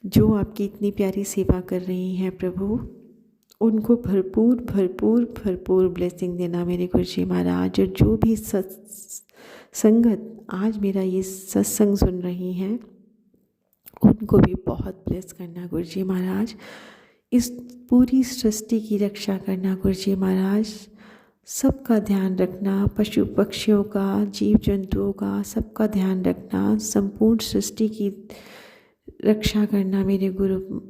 जो आपकी इतनी प्यारी सेवा कर रही हैं प्रभु, उनको भरपूर भरपूर भरपूर ब्लेसिंग देना मेरे गुरुजी महाराज। और जो भी संगत आज मेरा ये सत्संग सुन रही हैं उनको भी बहुत ब्लेस करना गुरुजी महाराज। इस पूरी सृष्टि की रक्षा करना गुरुजी महाराज, सबका ध्यान रखना, पशु पक्षियों का, जीव जंतुओं का, सबका ध्यान रखना, संपूर्ण सृष्टि की रक्षा करना मेरे गुरु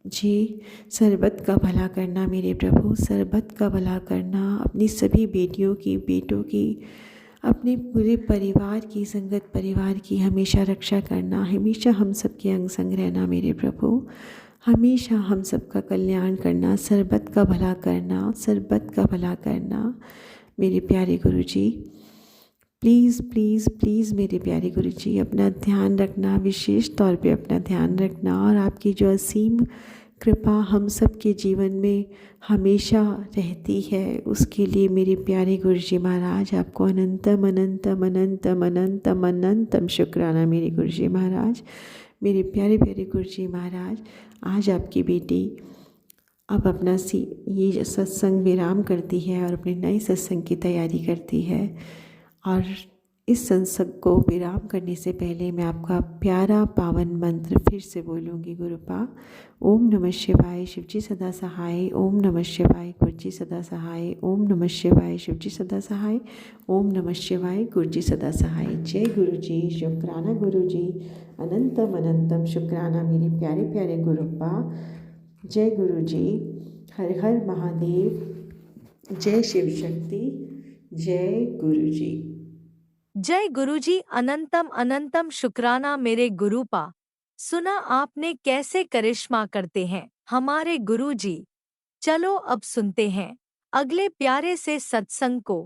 जी। सरबत का भला करना मेरे प्रभु, सरबत का भला करना, अपनी सभी बेटियों की, बेटों की, अपने पूरे परिवार की, संगत परिवार की हमेशा रक्षा करना, हमेशा हम सबके अंग संग रहना मेरे प्रभु, हमेशा हम सबका कल्याण करना, सरबत का भला करना, सरबत का भला करना मेरे प्यारे गुरुजी। प्लीज़ प्लीज़ प्लीज़ मेरे प्यारे गुरुजी, अपना ध्यान रखना, विशेष तौर पे अपना ध्यान रखना, और आपकी जो असीम कृपा हम सब के जीवन में हमेशा रहती है। उसके लिए मेरे प्यारे गुरुजी महाराज आपको अनंतम अनंतम अनंतम अनंतम अनंतम शुक्राना मेरे गुरुजी महाराज। मेरे प्यारे प्यारे गुरुजी महाराज, आज आपकी बेटी अब अपना ये सत्संग विराम करती है और अपने नए सत्संग की तैयारी करती है। और इस सत्संग को विराम करने से पहले मैं आपका प्यारा पावन मंत्र फिर से बोलूँगी। गुरुपा ओम नमः शिवाय शिवजी सदा सहाय, ओम नमः शिवाय गुरुजी सदा सहाय, ओम नमः शिवाय शिवजी सदा सहाय, ओम नमः शिवाय गुरुजी सदा सहाय। जय गुरु जी, शुक्राना गुरु जी, अनंतम अनंतम शुक्राना मेरे प्यारे प्यारे गुरुपा। जय गुरु जी, हर हर महादेव, जय शिव शक्ति, जय गुरु जी। जय गुरुजी, अनंतम अनंतम शुक्राना मेरे गुरुपा। सुना आपने कैसे करिश्मा करते हैं हमारे गुरुजी। चलो अब सुनते हैं अगले प्यारे से सत्संग को।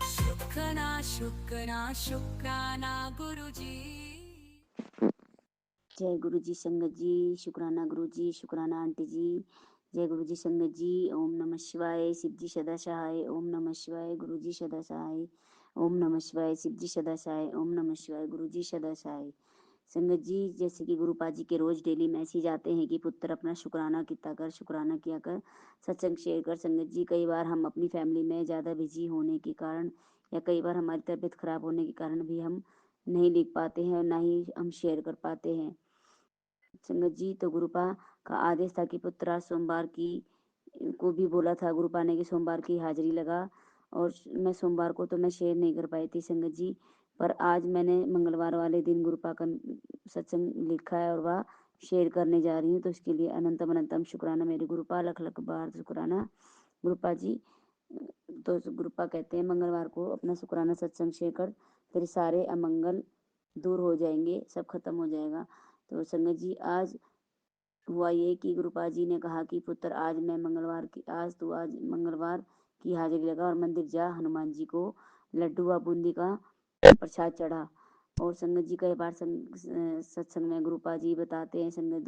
शुक्राना शुक्राना शुक्राना गुरुजी। जय गुरु जी संगत जी, शुक्राना गुरु जी, शुक्राना आंटी जी। जय गुरु जी संगत जी, ओम नमः शिवाय शिव जी सदा सहाय, ओम नमः शिवाय गुरु जी सदा सहाय, ओम नमः शिवाय शिव जी सदा सहाय, ओम नमः शिवाय गुरु जी सदा सहाय। संगत जी, जैसे कि गुरुपा जी के रोज डेली मैसेज आते हैं कि पुत्र अपना शुक्राना किया कर, शुक्राना किया कर, सत्संग शेयर कर। संगत जी, कई बार हम अपनी फैमिली में ज़्यादा बिजी होने के कारण या कई बार हमारी तबीयत खराब होने के कारण भी हम नहीं लिख पाते हैं और ना ही हम शेयर कर पाते हैं। संगत जी, तो गुरुपा का आदेश था कि पुत्र सोमवार की को भी बोला था गुरुपा ने कि सोमवार की हाजिरी लगा, और मैं सोमवार को तो मैं शेयर नहीं कर पाई थी संगत जी। पर आज मैंने मंगलवार वाले दिन गुरुपा का सत्संग लिखा है और वह शेयर करने जा रही हूँ, तो इसके लिए अनंतम अनंतम शुक्राना मेरे गुरुपा, लख लख बार शुक्राना गुरुपा जी। तो गुरुपा कहते हैं मंगलवार को अपना शुक्राना सत्संग शेयर कर, तेरे सारे अमंगल दूर हो जाएंगे, सब खत्म हो जाएगा। तो संगत जी, आज हुआ ये कि गुरुपा जी ने कहा कि पुत्र आज मंगलवार की हाजिरी लगा और मंदिर जा, हनुमान जी को लड्डू व बूंदी का प्रसाद चढ़ा। और संगत जी, कई बार सत्संग में गुरुपा जी बताते हैं सत्संग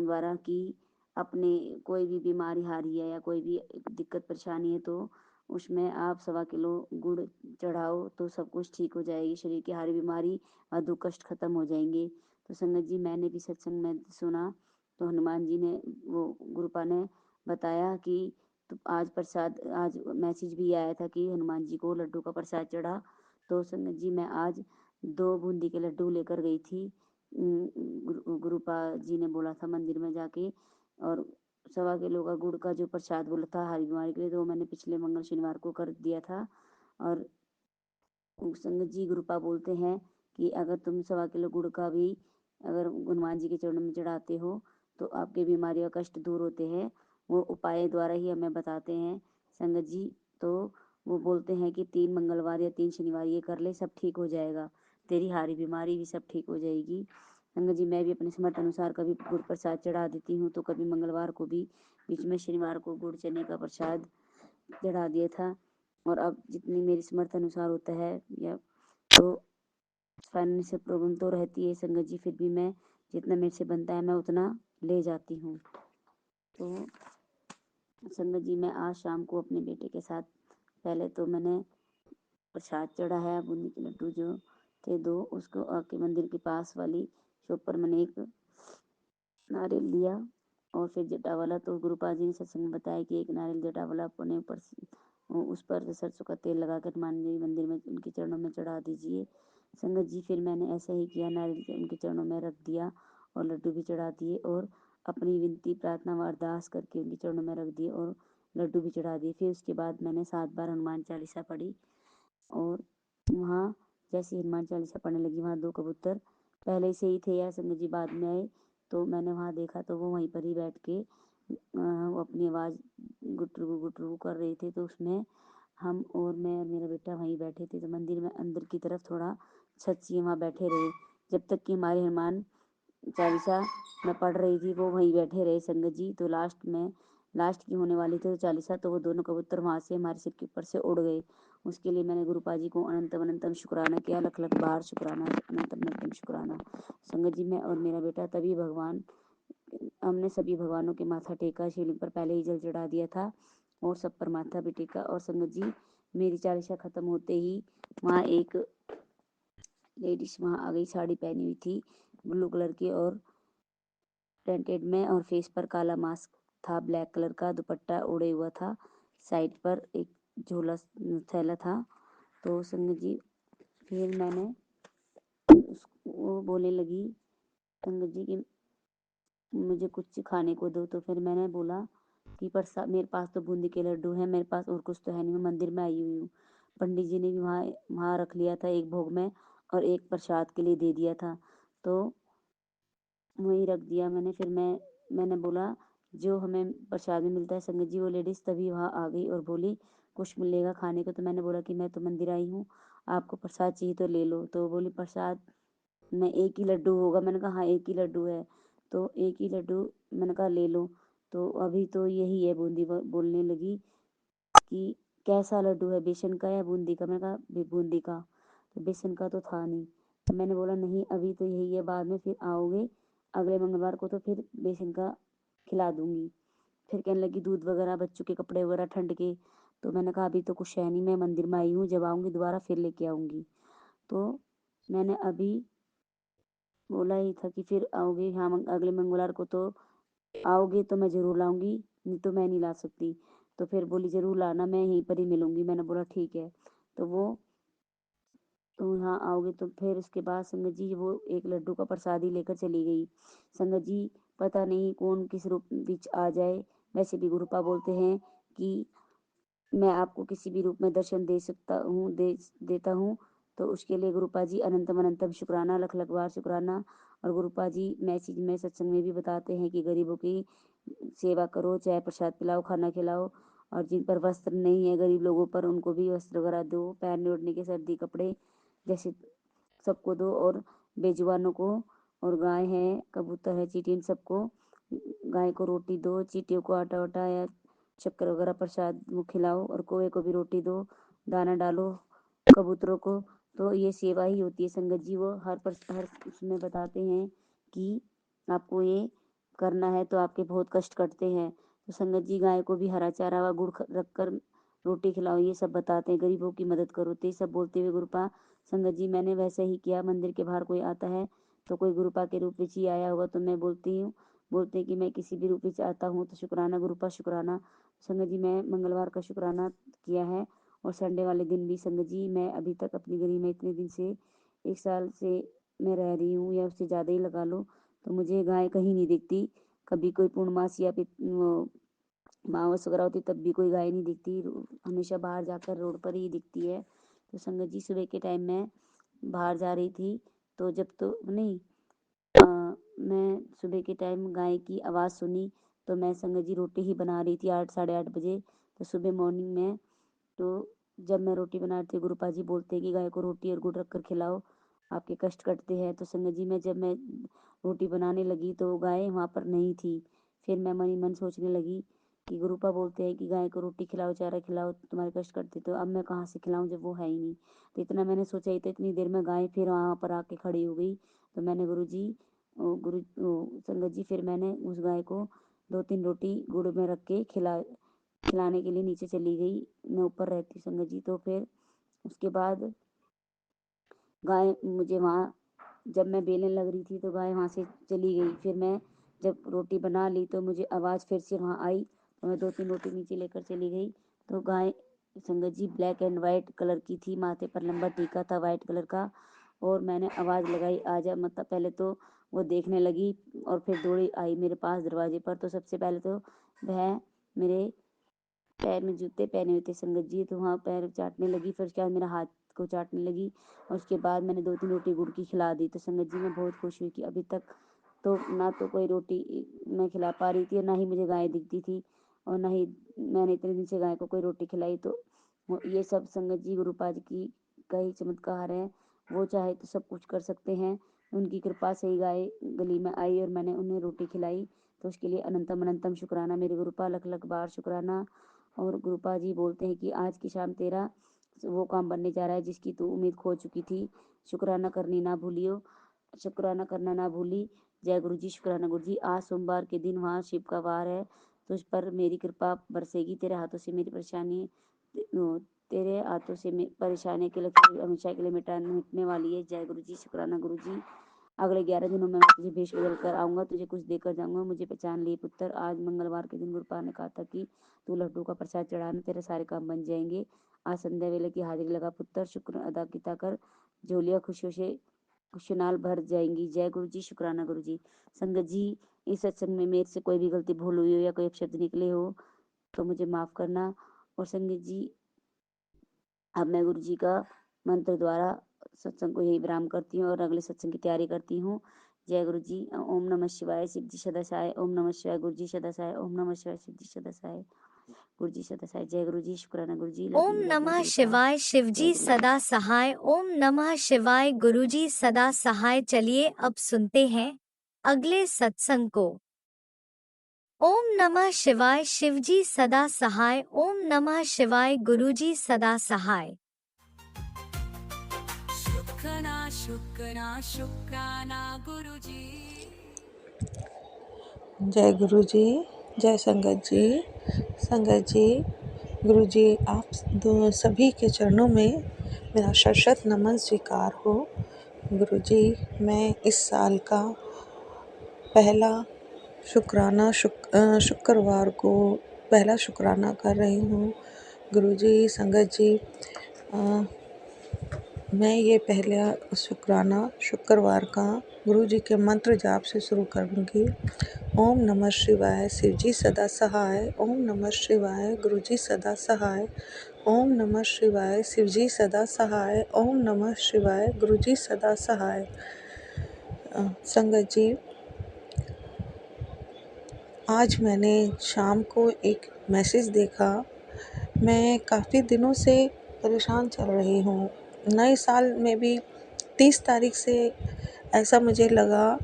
द्वारा कि अपने कोई भी बीमारी हारी है या कोई भी दिक्कत परेशानी है तो उसमें आप 1.25 किलो गुड़ चढ़ाओ तो सब कुछ ठीक हो जाएगी, शरीर की हर बीमारी और दुख कष्ट खत्म हो जाएंगे। तो संगत जी, मैंने भी सत्संग में सुना तो हनुमान जी ने गुरुपा ने बताया कि तो आज मैसेज भी आया था कि हनुमान जी को लड्डू का प्रसाद चढ़ा। तो संगत जी, मैं आज 2 बूंदी के लड्डू लेकर गई थी। गुरुपा जी ने बोला था मंदिर में जाके, और 1.25 किलो का गुड़ का जो प्रसाद बोला था हरी बीमारी के लिए, तो मैंने पिछले मंगल शनिवार को कर दिया था। और संगत जी, गुरुपा बोलते हैं कि अगर तुम 1.25 किलो गुड़ का भी अगर हनुमान जी के चरणों में चढ़ाते हो तो आपके बीमारी और कष्ट दूर होते हैं। वो उपाय द्वारा ही हमें बताते हैं संगत जी। तो वो बोलते हैं कि 3 मंगलवार या 3 शनिवार ये कर ले, सब ठीक हो जाएगा, तेरी हारी बीमारी भी सब ठीक हो जाएगी। संगत जी, मैं भी अपने समर्थ अनुसार कभी गुड़ प्रसाद चढ़ा देती हूँ, तो कभी मंगलवार को भी, बीच में शनिवार को गुड़ चने का प्रसाद चढ़ा दिया था। और अब जितनी मेरी समर्थ अनुसार होता है, या तो फाइनेंशियल प्रॉब्लम तो रहती है संगत जी, फिर भी मैं जितना मेरे से बनता है मैं उतना ले जाती हूँ। तो संगत जी, मैं आज शाम को अपने बेटे के साथ पहले तो मैंने प्रसाद चढ़ा है, बूंदी के लड्डू जो थे 2, उसको आके मंदिर के पास वाली शॉप पर मैंने एक नारियल लिया, और फिर जटावाला, तो गुरुपा जी ने सत्संग में बताया कि एक नारियल जटावाला अपने ऊपर उस पर सरसों का तेल लगा कर हनुमान जी मंदिर में उनके चरणों में चढ़ा दीजिए। संगत जी, फिर मैंने ऐसा ही किया, नारियल उनके चरणों में रख दिया और लड्डू भी चढ़ा दिए, और अपनी विनती प्रार्थना व अरदास करके उनके चरणों में रख दिए और लड्डू भी चढ़ा दिए। फिर उसके बाद मैंने 7 बार हनुमान चालीसा पढ़ी, और वहाँ जैसे हनुमान चालीसा पढ़ने लगी, वहाँ 2 कबूतर पहले से ही थे या संगत जी बाद में आए, तो मैंने वहाँ देखा तो वो वहीं पर ही बैठ के वो अपनी आवाज़ गुटरू कर रहे थे। तो उसमें हम और मैं और मेरा बेटा वहीं बैठे थे। तो मंदिर में अंदर की तरफ थोड़ा छत सी वहाँ बैठे रहे, जब तक कि हमारे हनुमान चालीसा मैं पढ़ रही थी वो वहीं बैठे रहे संगत जी। तो लास्ट की होने वाली थी तो चालीसा, तो वो दोनों कबूतर वहाँ से हमारे सिर के ऊपर से उड़ गए, उसके लिए मैंने गुरुपा जी को अनंतम अनंतम शुक्राना किया, लख लख बार शुक्राना, अनंतम अनंतम शुक्राना। संगत जी, मैं और मेरा बेटा तभी हमने सभी भगवानों के माथा टेका, शिवलिंग पर पहले ही जल चढ़ा दिया था और सब पर माथा भी टेका। और संगत जी, मेरी चालीसा खत्म होते ही वहाँ एक लेडीज वहाँ आ गई, साड़ी पहनी हुई थी ब्लू कलर की और प्रिंटेड में, और फेस पर काला मास्क था, ब्लैक कलर का दुपट्टा ओढ़े हुआ था, साइड पर एक झोला थैला था। तो संगत जी, फिर मैंने वो बोलने लगी संगत जी कि मुझे कुछ खाने को दो। तो फिर मैंने बोला कि प्रसाद, मेरे पास तो बूंदी के लड्डू हैं, मेरे पास और कुछ तो है नहीं, मैं मंदिर में आई हुई हूँ। पंडित जी ने भी वहाँ वहाँ रख लिया था एक भोग में और एक प्रसाद के लिए दे दिया था, तो वहीं रख दिया मैंने। फिर मैंने बोला जो हमें प्रसाद में मिलता है। संगत जी, वो लेडीज़ तभी वहाँ आ गई और बोली कुछ मिलेगा खाने को। तो मैंने बोला कि मैं तो मंदिर आई हूँ, आपको प्रसाद चाहिए तो ले लो। तो बोली प्रसाद में एक ही लड्डू होगा। मैंने कहा हाँ एक ही लड्डू है, तो एक ही लड्डू, मैंने कहा ले लो। तो अभी तो यही है बूंदी। बोलने लगी कि कैसा लड्डू है, बेसन का या बूंदी का? मैंने कहा बूंदी का। तो बेसन का तो था नहीं। तो मैंने बोला नहीं अभी तो यही है, बाद में फिर आओगे अगले मंगलवार को तो फिर बेसन का खिला दूंगी। फिर कहने लगी दूध वगैरह, बच्चों के कपड़े वगैरह ठंड के। तो मैंने कहा अभी तो कुछ है नहीं, मैं मंदिर में आई हूँ, जब आऊँगी दोबारा फिर लेके आऊँगी। तो मैंने अभी बोला ही था कि फिर आओगे, हाँ अगले मंगलवार को तो आओगे तो मैं ज़रूर लाऊंगी, नहीं तो मैं नहीं ला सकती। तो फिर बोली ज़रूर लाना, मैं यहीं पर ही मिलूंगी। मैंने बोला ठीक है। तो वो तो यहाँ आओगे तो फिर उसके बाद संगत जी वो एक लड्डू का प्रसाद ही लेकर चली गई। संगत जी, पता नहीं कौन किस रूप बीच आ जाए। वैसे भी गुरुपा बोलते हैं कि मैं आपको किसी भी रूप में दर्शन दे सकता हूँ, देता हूँ। तो उसके लिए गुरुपा जी अनंतम अनंतम शुक्राना, लख लख बार शुक्राना। और गुरुपा जी मैसेज में सत्संग में भी बताते हैं कि गरीबों की सेवा करो, चाहे प्रसाद पिलाओ, खाना खिलाओ, और जिन पर वस्त्र नहीं है गरीब लोगों पर उनको भी वस्त्र वगैरह दो, पहनने ओढ़ने के सर्दी कपड़े जैसे सबको दो। और बेजुबानों को, और गाय है, कबूतर है, चींटी, इन सबको गाय को रोटी दो, चींटियों को आटा वाटा या शक्कर वगैरह प्रसाद वो खिलाओ, और कौवे को भी रोटी दो, दाना डालो कबूतरों को। तो ये सेवा ही होती है संगत जी। वो हर उसमें बताते हैं कि आपको ये करना है तो आपके बहुत कष्ट कटते हैं। तो संगत जी, गाय को भी हरा चारा व गुड़ रख कर रोटी खिलाओ, ये सब बताते हैं, गरीबों की मदद करो। तो ये सब बोलते हुए गुरुपा संगत जी मैंने वैसे ही किया। मंदिर के बाहर कोई आता है तो कोई गुरुपा के रूप में ही आया होगा तो मैं बोलते हैं कि मैं किसी भी रूप में आता हूँ तो शुक्राना गुरुपा शुक्राना। संगत जी, मैं मंगलवार का शुक्राना किया है और संडे वाले दिन भी। संगत जी, मैं अभी तक अपनी गली में इतने दिन से, 1 साल से मैं रह रही हूँ या उससे ज़्यादा ही लगा लो, तो मुझे गाय कहीं नहीं दिखती। कभी कोई पूर्णमासी या अमावस वगैरह होती तब भी कोई गाय नहीं दिखती, हमेशा बाहर जाकर रोड पर ही दिखती है। तो संगत जी, सुबह के टाइम मैं बाहर जा रही थी तो जब तो नहीं मैं सुबह के टाइम गाय की आवाज़ सुनी। तो मैं संगत जी रोटी ही बना रही थी 8 साढ़े 8 बजे। तो सुबह मॉर्निंग में, तो जब मैं रोटी बना रही थी गुरुपा जी बोलते हैं कि गाय को रोटी और गुड़ रख कर खिलाओ, आपके कष्ट कटते हैं। तो संगत जी, जब मैं रोटी बनाने लगी तो गाय वहाँ पर नहीं थी। फिर मैं मन ही मन सोचने लगी कि गुरुपा बोलते हैं कि गाय को रोटी खिलाओ, चारा खिलाओ, तुम्हारे कष्ट कटते, तो अब मैं कहाँ से खिलाऊं जब वो है ही नहीं। तो इतना मैंने सोचा ही, तो इतनी देर में गाय फिर वहाँ पर आके खड़ी हो गई। तो मैंने संगत जी, फिर मैंने उस गाय को 2-3 रोटी गुड़ में रख के खिलाने के लिए नीचे चली गई। मैं ऊपर रहती हूँ संगत जी। तो फिर उसके बाद गाय मुझे वहाँ, जब मैं बेलने लग रही थी तो गाय वहाँ से चली गई। फिर मैं जब रोटी बना ली तो मुझे आवाज़ फिर से वहाँ आई, तो मैं 2-3 रोटी नीचे लेकर चली गई। तो गाय संगत जी ब्लैक एंड वाइट कलर की थी, माथे पर लंबा टीका था वाइट कलर का। और मैंने आवाज़ लगाई आजा, मतलब पहले तो वो देखने लगी और फिर दौड़ी आई मेरे पास दरवाजे पर। तो सबसे पहले तो वह मेरे पैर में जूते पहने हुए थे संगत जी, तो वहाँ पैर चाटने लगी। फिर उसके बाद मेरा हाथ को चाटने लगी और उसके बाद मैंने 2-3 रोटी गुड़ की खिला दी। तो संगत जी, मैं बहुत खुश हुई कि अभी तक तो ना तो कोई रोटी मैं खिला पा रही थी और ना ही मुझे गाय दिखती थी, और ना ही मैंने इतने दिन से गाय को कोई रोटी खिलाई। तो ये सब संगत जी गुरुपाद की का ही चमत्कार है। वो चाहे तो सब कुछ कर सकते हैं। उनकी कृपा से ही गाय गली में आई और मैंने उन्हें रोटी खिलाई। तो उसके लिए अनंतम अनंतम शुक्राना मेरे गुरुपा, लख लख बार शुक्राना। और गुरुपा जी बोलते हैं कि आज की शाम तेरा वो काम बनने जा रहा है जिसकी तू उम्मीद खो चुकी थी। शुक्राना करना ना भूली। जय गुरु जी। शुक्राना गुरु जी। आज सोमवार के दिन वहाँ शिव का वार है, तुझ पर मेरी कृपा बरसेगी। तेरे हाथों से मेरी परेशानी तेरे हाथों से परेशानी के लकीर हमेशा के लिए मिटने वाली है। जय गुरु जी। शुक्राना गुरु जी। अगले 11 दिनों में मैं तुझे भेष बदल कर आऊँगा, तुझे कुछ देकर जाऊँगा। मुझे पहचान लिए पुत्र। आज मंगलवार के दिन गुरुपाद ने कहा था कि तू लड्डू का प्रसाद चढ़ाना, तेरे सारे काम बन जाएंगे। आज संध्या वेले की हाजिरी लगा पुत्र, शुक्र अदा किया कर, झोलियाँ खुशियों से खुशनाल भर जाएंगी। जय गुरु जी। शुक्राना गुरु जी। संगत जी, इस सत्संग में मेरे से कोई भी गलती भूल हुई हो या कोई अपशब्द निकले हो तो मुझे माफ़ करना। और संगत जी, अब मैं गुरु जी का मंत्र द्वारा सत्संग को यही विराम करती हूँ और अगले सत्संग की तैयारी करती हूँ। जय गुरु जी। ओम नमः शिवाय। शिव जी सदा सहाय। ओम नमः शिवाय। गुरु जी सदा सहाय। ओम नमः शिवाय। शिव जी सदा सहाय। गुरु जी सदा सहाय। जय गुरु जी। शुक्राना गुरु जी। लव ओम यू नमः गुरु पास। शिवाय। जय शिवजी गुरु जी। सदा सहाय। ओम नमः शिवाय। गुरुजी सदा सहाय। चलिए अब सुनते हैं अगले सत्संग को। ओम नमः शिवाय। शिवजी सदा सहाय। ओम नमः शिवाय। गुरुजी सदा सहाय। शुक्राना गुरुजी। जय गुरु जी। जय संगत जी। संगत जी, गुरु जी आप सभी के चरणों में मेरा शत नमन स्वीकार हो। गुरु जी, मैं इस साल का पहला शुक्रवार को पहला शुक्राना कर रही हूँ। गुरु जी, संगत जी, मैं ये पहला शुक्रवार का गुरु जी के मंत्र जाप से शुरू करूँगी। ओम नमः शिवाय। शिव जी सदा सहाय। ओम नमः शिवाय। गुरु जी सदा सहाय। ओम नमः शिवाय। शिव जी सदा सहाय। ओम नमः शिवाय। गुरु जी सदा सहाय। संगत जी, आज मैंने शाम को एक मैसेज देखा। मैं काफ़ी दिनों से परेशान चल रही हूँ। नए साल में भी 30 तारीख से ऐसा मुझे लगा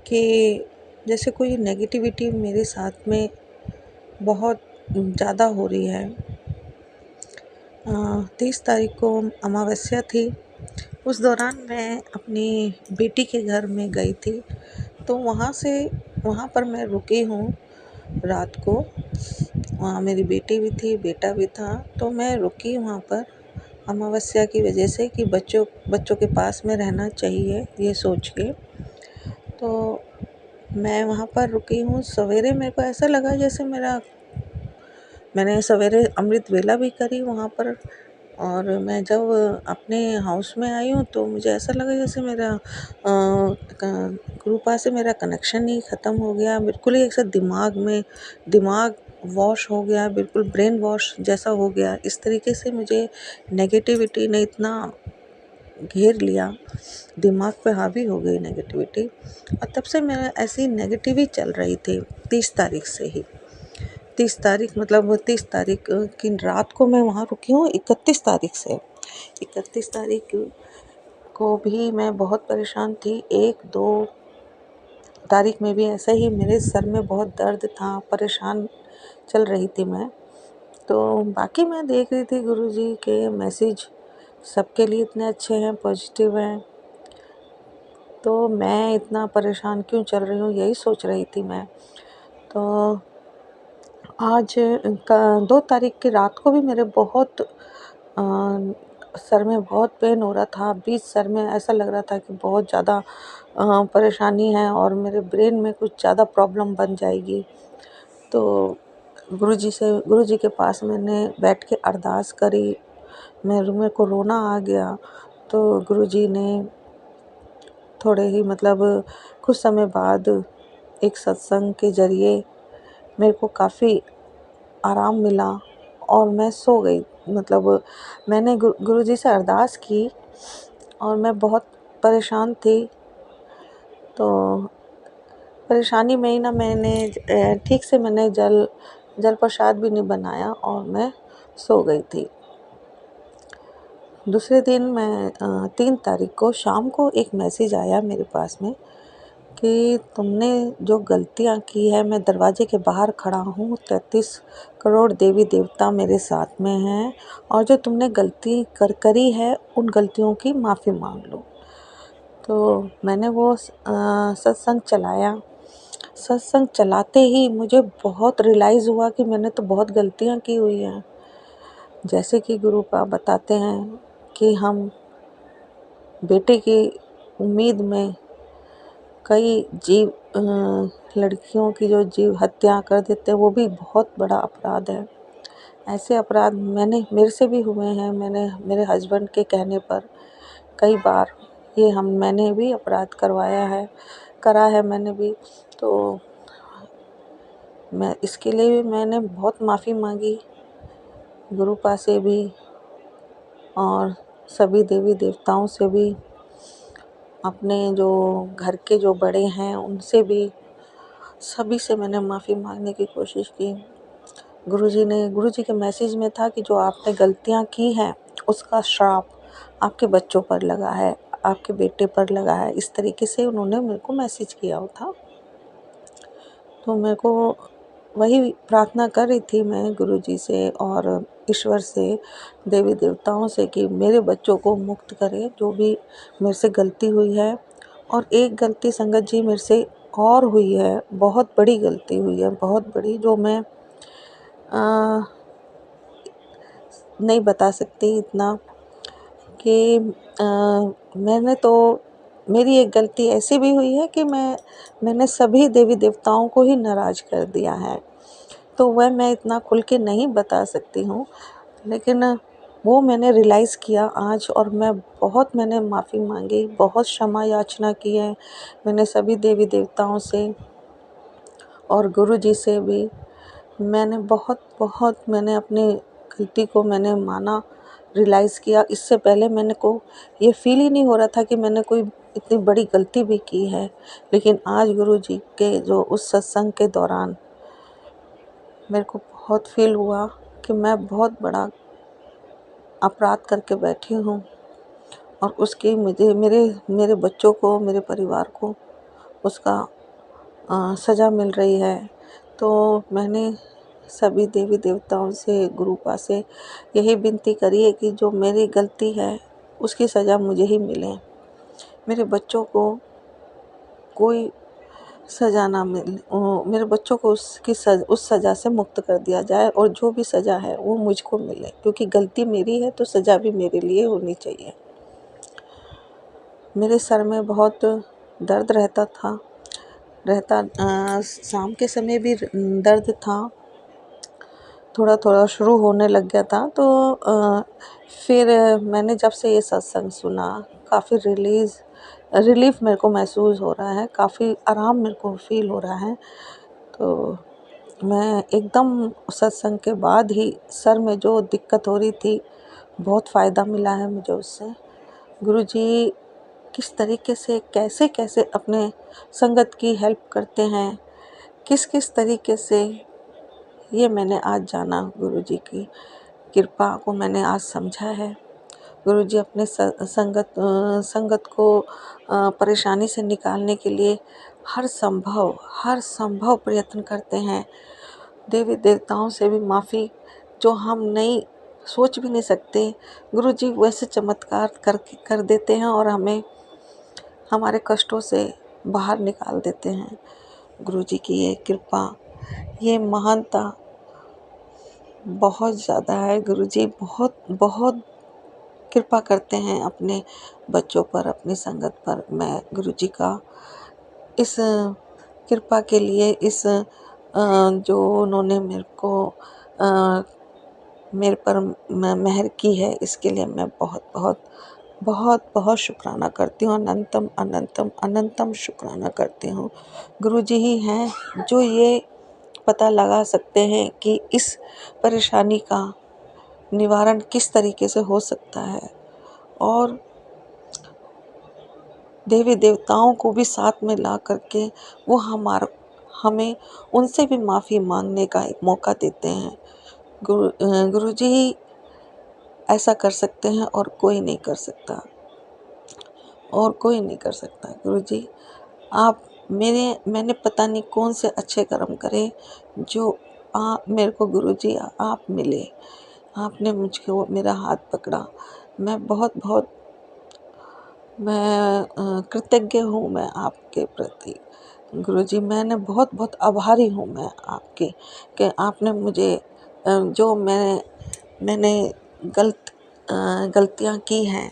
कि जैसे कोई नेगेटिविटी मेरे साथ में बहुत ज़्यादा हो रही है। 30 तारीख को अमावस्या थी। उस दौरान मैं अपनी बेटी के घर में गई थी, तो वहाँ पर मैं रुकी हूँ रात को। वहाँ मेरी बेटी भी थी, बेटा भी था, तो मैं रुकी वहाँ पर अमावस्या की वजह से कि बच्चों के पास में रहना चाहिए, ये सोच के। तो मैं वहाँ पर रुकी हूँ। सवेरे मेरे को ऐसा लगा जैसे मैंने सवेरे अमृत वेला भी करी वहाँ पर, और मैं जब अपने हाउस में आई हूँ तो मुझे ऐसा लगा जैसे मेरा कृपा से मेरा कनेक्शन ही ख़त्म हो गया। बिल्कुल ही ऐसा दिमाग वॉश हो गया, बिल्कुल ब्रेन वॉश जैसा हो गया। इस तरीके से मुझे नेगेटिविटी ने इतना घेर लिया, दिमाग पे हावी हो गई नेगेटिविटी। और तब से मैं ऐसी नेगेटिव ही चल रही थी 30 तारीख से ही। 30 तारीख मतलब 30 तारीख की रात को मैं वहाँ रुकी हूँ। 31 तारीख से 31 तारीख को भी मैं बहुत परेशान थी। 1-2 तारीख में भी ऐसा ही मेरे सर में बहुत दर्द था, परेशान चल रही थी मैं। तो बाकी मैं देख रही थी गुरुजी के मैसेज सबके लिए इतने अच्छे हैं, पॉजिटिव हैं, तो मैं इतना परेशान क्यों चल रही हूँ, यही सोच रही थी मैं। तो आज 2 तारीख की रात को भी मेरे बहुत सर में बहुत पेन हो रहा था। बीच सर में ऐसा लग रहा था कि बहुत ज़्यादा परेशानी है और मेरे ब्रेन में कुछ ज़्यादा प्रॉब्लम बन जाएगी। तो गुरुजी के पास मैंने बैठ के अरदास करी। मेरे को रोना आ गया। तो गुरुजी ने थोड़े ही कुछ समय बाद एक सत्संग के ज़रिए मेरे को काफ़ी आराम मिला और मैं सो गई। मैंने गुरुजी से अरदास की और मैं बहुत परेशान थी। तो परेशानी में ही मैंने ठीक से जल प्रसाद भी नहीं बनाया और मैं सो गई थी। दूसरे दिन मैं 3 तारीख को शाम को एक मैसेज आया मेरे पास में कि तुमने जो गलतियाँ की है, मैं दरवाजे के बाहर खड़ा हूँ, 33 करोड़ देवी देवता मेरे साथ में हैं, और जो तुमने गलती करी है उन गलतियों की माफ़ी मांग लो। तो मैंने वो सत्संग चलाया। सत्संग चलाते ही मुझे बहुत रियलाइज़ हुआ कि मैंने तो बहुत गलतियाँ की हुई हैं। जैसे कि गुरु पाप बताते हैं कि हम बेटे की उम्मीद में कई लड़कियों की जो जीव हत्या कर देते हैं, वो भी बहुत बड़ा अपराध है। ऐसे अपराध मेरे से भी हुए हैं। मैंने मेरे हस्बैंड के कहने पर कई बार मैंने भी अपराध करा है मैंने भी। तो मैं इसके लिए भी मैंने बहुत माफ़ी मांगी गुरुपा से भी और सभी देवी देवताओं से भी, अपने जो घर के जो बड़े हैं उनसे भी, सभी से मैंने माफ़ी मांगने की कोशिश की। गुरुजी के मैसेज में था कि जो आपने गलतियां की हैं उसका श्राप आपके बच्चों पर लगा है, आपके बेटे पर लगा है। इस तरीके से उन्होंने मेरे को मैसेज किया था। तो मेरे को वही प्रार्थना कर रही थी मैं गुरुजी से और ईश्वर से, देवी देवताओं से, कि मेरे बच्चों को मुक्त करे जो भी मेरे से गलती हुई है। और एक गलती संगत जी मेरे से और हुई है, बहुत बड़ी गलती हुई है, बहुत बड़ी, जो मैं नहीं बता सकती इतना कि मेरी एक गलती ऐसी भी हुई है कि मैंने सभी देवी देवताओं को ही नाराज़ कर दिया है। तो वह मैं इतना खुल के नहीं बता सकती हूँ, लेकिन वो मैंने रियलाइज़ किया आज, और मैंने माफ़ी मांगी, बहुत क्षमा याचना की है मैंने सभी देवी देवताओं से और गुरुजी से भी। मैंने अपनी गलती को मैंने माना, रियलाइज़ किया। इससे पहले मैंने को ये फ़ील ही नहीं हो रहा था कि मैंने कोई इतनी बड़ी गलती भी की है। लेकिन आज गुरुजी के जो उस सत्संग के दौरान मेरे को बहुत फ़ील हुआ कि मैं बहुत बड़ा अपराध करके बैठी हूँ, और उसकी मुझे मेरे बच्चों को, मेरे परिवार को उसका सज़ा मिल रही है। तो मैंने सभी देवी देवताओं से, गुरुपा से यही विनती करी है कि जो मेरी गलती है उसकी सज़ा मुझे ही मिले, मेरे बच्चों को कोई सज़ा ना मिले, मेरे बच्चों को उस सज़ा से मुक्त कर दिया जाए, और जो भी सज़ा है वो मुझको मिले, क्योंकि गलती मेरी है तो सज़ा भी मेरे लिए होनी चाहिए। मेरे सर में बहुत दर्द शाम के समय भी दर्द था, थोड़ा थोड़ा शुरू होने लग गया था। तो फिर मैंने जब से ये सत्संग सुना, काफ़ी रिलीफ मेरे को महसूस हो रहा है, काफ़ी आराम मेरे को फील हो रहा है। तो मैं एकदम सत्संग के बाद ही सर में जो दिक्कत हो रही थी, बहुत फ़ायदा मिला है मुझे उससे। गुरुजी किस तरीके से, कैसे कैसे अपने संगत की हेल्प करते हैं, किस किस तरीके से, ये मैंने आज जाना। गुरुजी की कृपा को मैंने आज समझा है। गुरुजी अपने संगत को परेशानी से निकालने के लिए हर संभव प्रयत्न करते हैं। देवी देवताओं से भी माफ़ी, जो हम नहीं सोच भी नहीं सकते, गुरुजी वैसे चमत्कार कर देते हैं और हमें हमारे कष्टों से बाहर निकाल देते हैं। गुरुजी की ये कृपा, ये महानता बहुत ज़्यादा है। गुरुजी बहुत बहुत कृपा करते हैं अपने बच्चों पर, अपनी संगत पर। मैं गुरुजी का इस कृपा के लिए, जो उन्होंने मेरे पर मेहर की है, इसके लिए मैं बहुत शुक्राना करती हूँ। अनंतम शुक्राना करती हूँ। गुरुजी ही हैं जो ये पता लगा सकते हैं कि इस परेशानी का निवारण किस तरीके से हो सकता है, और देवी देवताओं को भी साथ में ला करके वो हमें उनसे भी माफ़ी मांगने का एक मौका देते हैं। गुरुजी ही ऐसा कर सकते हैं, और कोई नहीं कर सकता। गुरुजी, आप मैंने पता नहीं कौन से अच्छे कर्म करे जो आप मेरे को गुरुजी आप मिले, आपने मुझको मेरा हाथ पकड़ा। मैं बहुत बहुत कृतज्ञ हूँ मैं आपके प्रति गुरुजी। मैंने बहुत बहुत आभारी हूँ मैं आपकी कि आपने मुझे जो मैंने गलतियाँ की हैं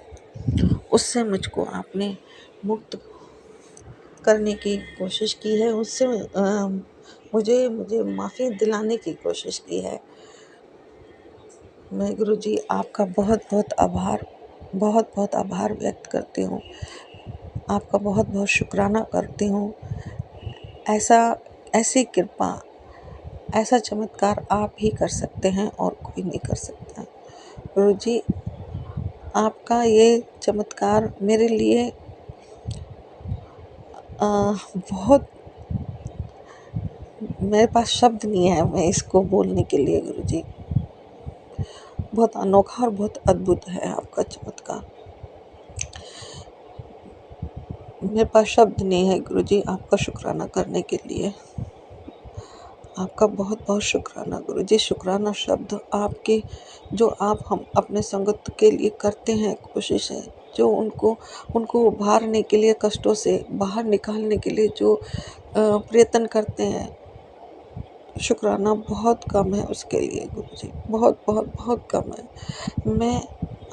उससे मुझको आपने मुक्त करने की कोशिश की है, उससे मुझे माफ़ी दिलाने की कोशिश की है। मैं गुरुजी आपका बहुत बहुत आभार व्यक्त करती हूँ, आपका बहुत बहुत शुक्राना करती हूँ। ऐसी कृपा, ऐसा चमत्कार आप ही कर सकते हैं और कोई नहीं कर सकता। गुरुजी आपका ये चमत्कार मेरे लिए बहुत, मेरे पास शब्द नहीं है मैं इसको बोलने के लिए गुरुजी। बहुत अनोखा और बहुत अद्भुत है आपका चमत्कार। मेरे पास शब्द नहीं है गुरुजी आपका शुक्राना करने के लिए। आपका बहुत बहुत शुक्राना गुरुजी। शुक्राना शब्द आपके, जो आप हम अपने संगत के लिए करते हैं कोशिशें, जो उनको उभारने के लिए, कष्टों से बाहर निकालने के लिए जो प्रयत्न करते हैं, शुक्राना बहुत कम है उसके लिए गुरुजी, बहुत बहुत बहुत कम है। मैं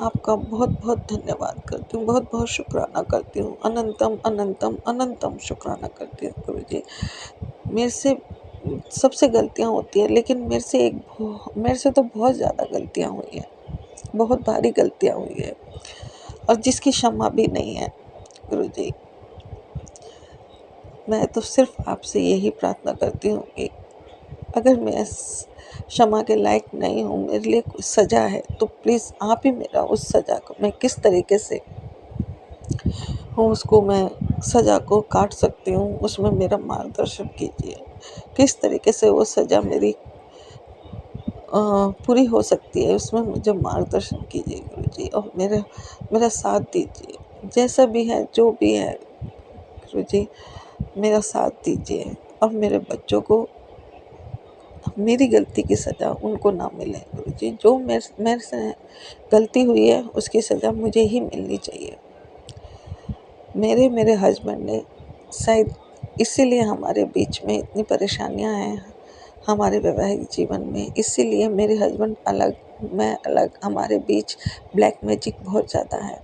आपका बहुत बहुत धन्यवाद करती हूँ, बहुत बहुत शुक्राना करती हूँ, अनंतम अनंतम अनंतम शुक्राना करती हूँ गुरुजी। मेरे से सबसे गलतियाँ होती है, लेकिन मेरे से तो बहुत ज़्यादा गलतियाँ हुई हैं, बहुत भारी गलतियाँ हुई है और जिसकी क्षमा भी नहीं है गुरुजी। मैं तो सिर्फ आपसे यही प्रार्थना करती हूँ कि अगर मैं क्षमा के लायक नहीं हूँ, मेरे लिए कोई सज़ा है, तो प्लीज़ आप ही मेरा उस सज़ा को, मैं किस तरीके से हूँ उसको मैं सज़ा को काट सकती हूँ, उसमें मेरा मार्गदर्शन कीजिए। किस तरीके से वो सज़ा मेरी पूरी हो सकती है, उसमें मुझे मार्गदर्शन कीजिए गुरुजी, और मेरा साथ दीजिए। जैसा भी है, जो भी है गुरुजी, मेरा साथ दीजिए और मेरे बच्चों को मेरी गलती की सज़ा उनको ना मिले गुरुजी। जो मेरे से गलती हुई है उसकी सज़ा मुझे ही मिलनी चाहिए। मेरे हस्बैंड ने शायद इसीलिए हमारे बीच में इतनी परेशानियां हैं हमारे वैवाहिक जीवन में, इसीलिए मेरे हस्बैंड अलग, मैं अलग, हमारे बीच ब्लैक मैजिक बहुत ज़्यादा है।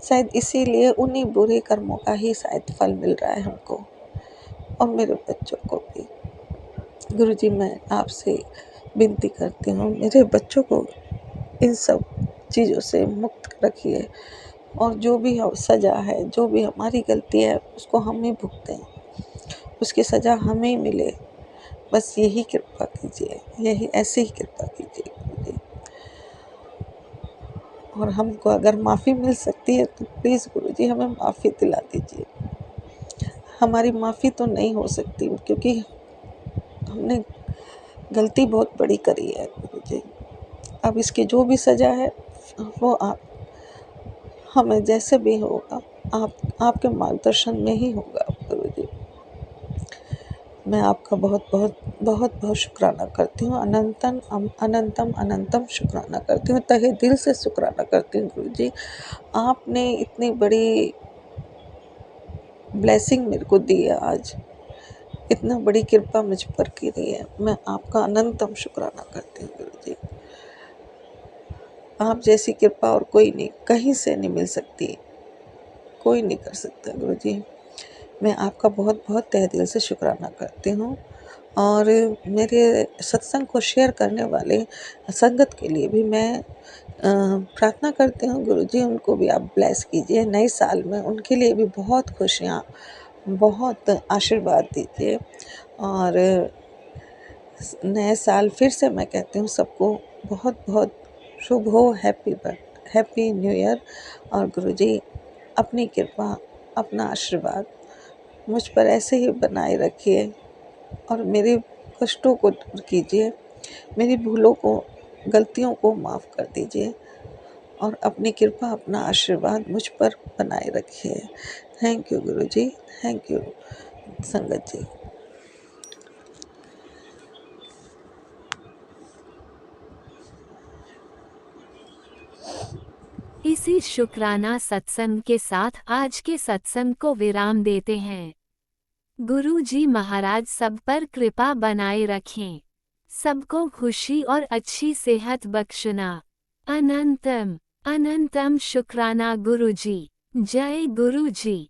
शायद इसीलिए उन्हीं बुरे कर्मों का ही शायद फल मिल रहा है हमको और मेरे बच्चों को भी। गुरुजी मैं आपसे विनती करती हूँ, मेरे बच्चों को इन सब चीज़ों से मुक्त रखिए और जो भी सज़ा है, जो भी हमारी गलती है, उसको हम ही भुगतें, उसकी सज़ा हमें ही मिले। बस यही कृपा कीजिए, यही ऐसे ही कृपा कीजिए गुरुजी। और हमको अगर माफ़ी मिल सकती है तो प्लीज़ गुरुजी हमें माफ़ी दिला दीजिए। हमारी माफ़ी तो नहीं हो सकती क्योंकि हमने गलती बहुत बड़ी करी है गुरुजी। अब इसकी जो भी सज़ा है वो आप हमें जैसे भी होगा आपके मार्गदर्शन में ही होगा गुरुजी। मैं आपका बहुत बहुत बहुत बहुत शुक्राना करती हूँ, अनंतम अनंतम शुक्राना करती हूँ, तहे दिल से शुक्राना करती हूँ गुरुजी। आपने इतनी बड़ी ब्लेसिंग मेरे को दी है आज, इतना बड़ी कृपा मुझ पर की रही है, मैं आपका अनंतम शुक्राना करती हूँ गुरुजी। आप जैसी कृपा और कोई नहीं, कहीं से नहीं मिल सकती, कोई नहीं कर सकता गुरुजी। मैं आपका बहुत बहुत तहे दिल से शुक्राना करती हूँ और मेरे सत्संग को शेयर करने वाले संगत के लिए भी मैं प्रार्थना करती हूँ गुरुजी, उनको भी आप ब्लेस कीजिए। नए साल में उनके लिए भी बहुत खुशियाँ, बहुत आशीर्वाद दीजिए और नए साल फिर से मैं कहती हूँ सबको बहुत बहुत शुभ हो, हैप्पी न्यू ईयर। और गुरुजी अपनी कृपा, अपना आशीर्वाद मुझ पर ऐसे ही बनाए रखिए और मेरे कष्टों को दूर कीजिए, मेरी भूलों को, गलतियों को माफ़ कर दीजिए और अपनी कृपा, अपना आशीर्वाद मुझ पर बनाए रखिए। Thank you Guruji, thank you. संगत जी। इसी शुक्राना सत्संग के साथ आज के सत्संग को विराम देते हैं। गुरु जी महाराज सब पर कृपा बनाए रखें, सबको खुशी और अच्छी सेहत बख्शना। अनंतम अनंतम शुक्राना गुरु जी। जय गुरु जी।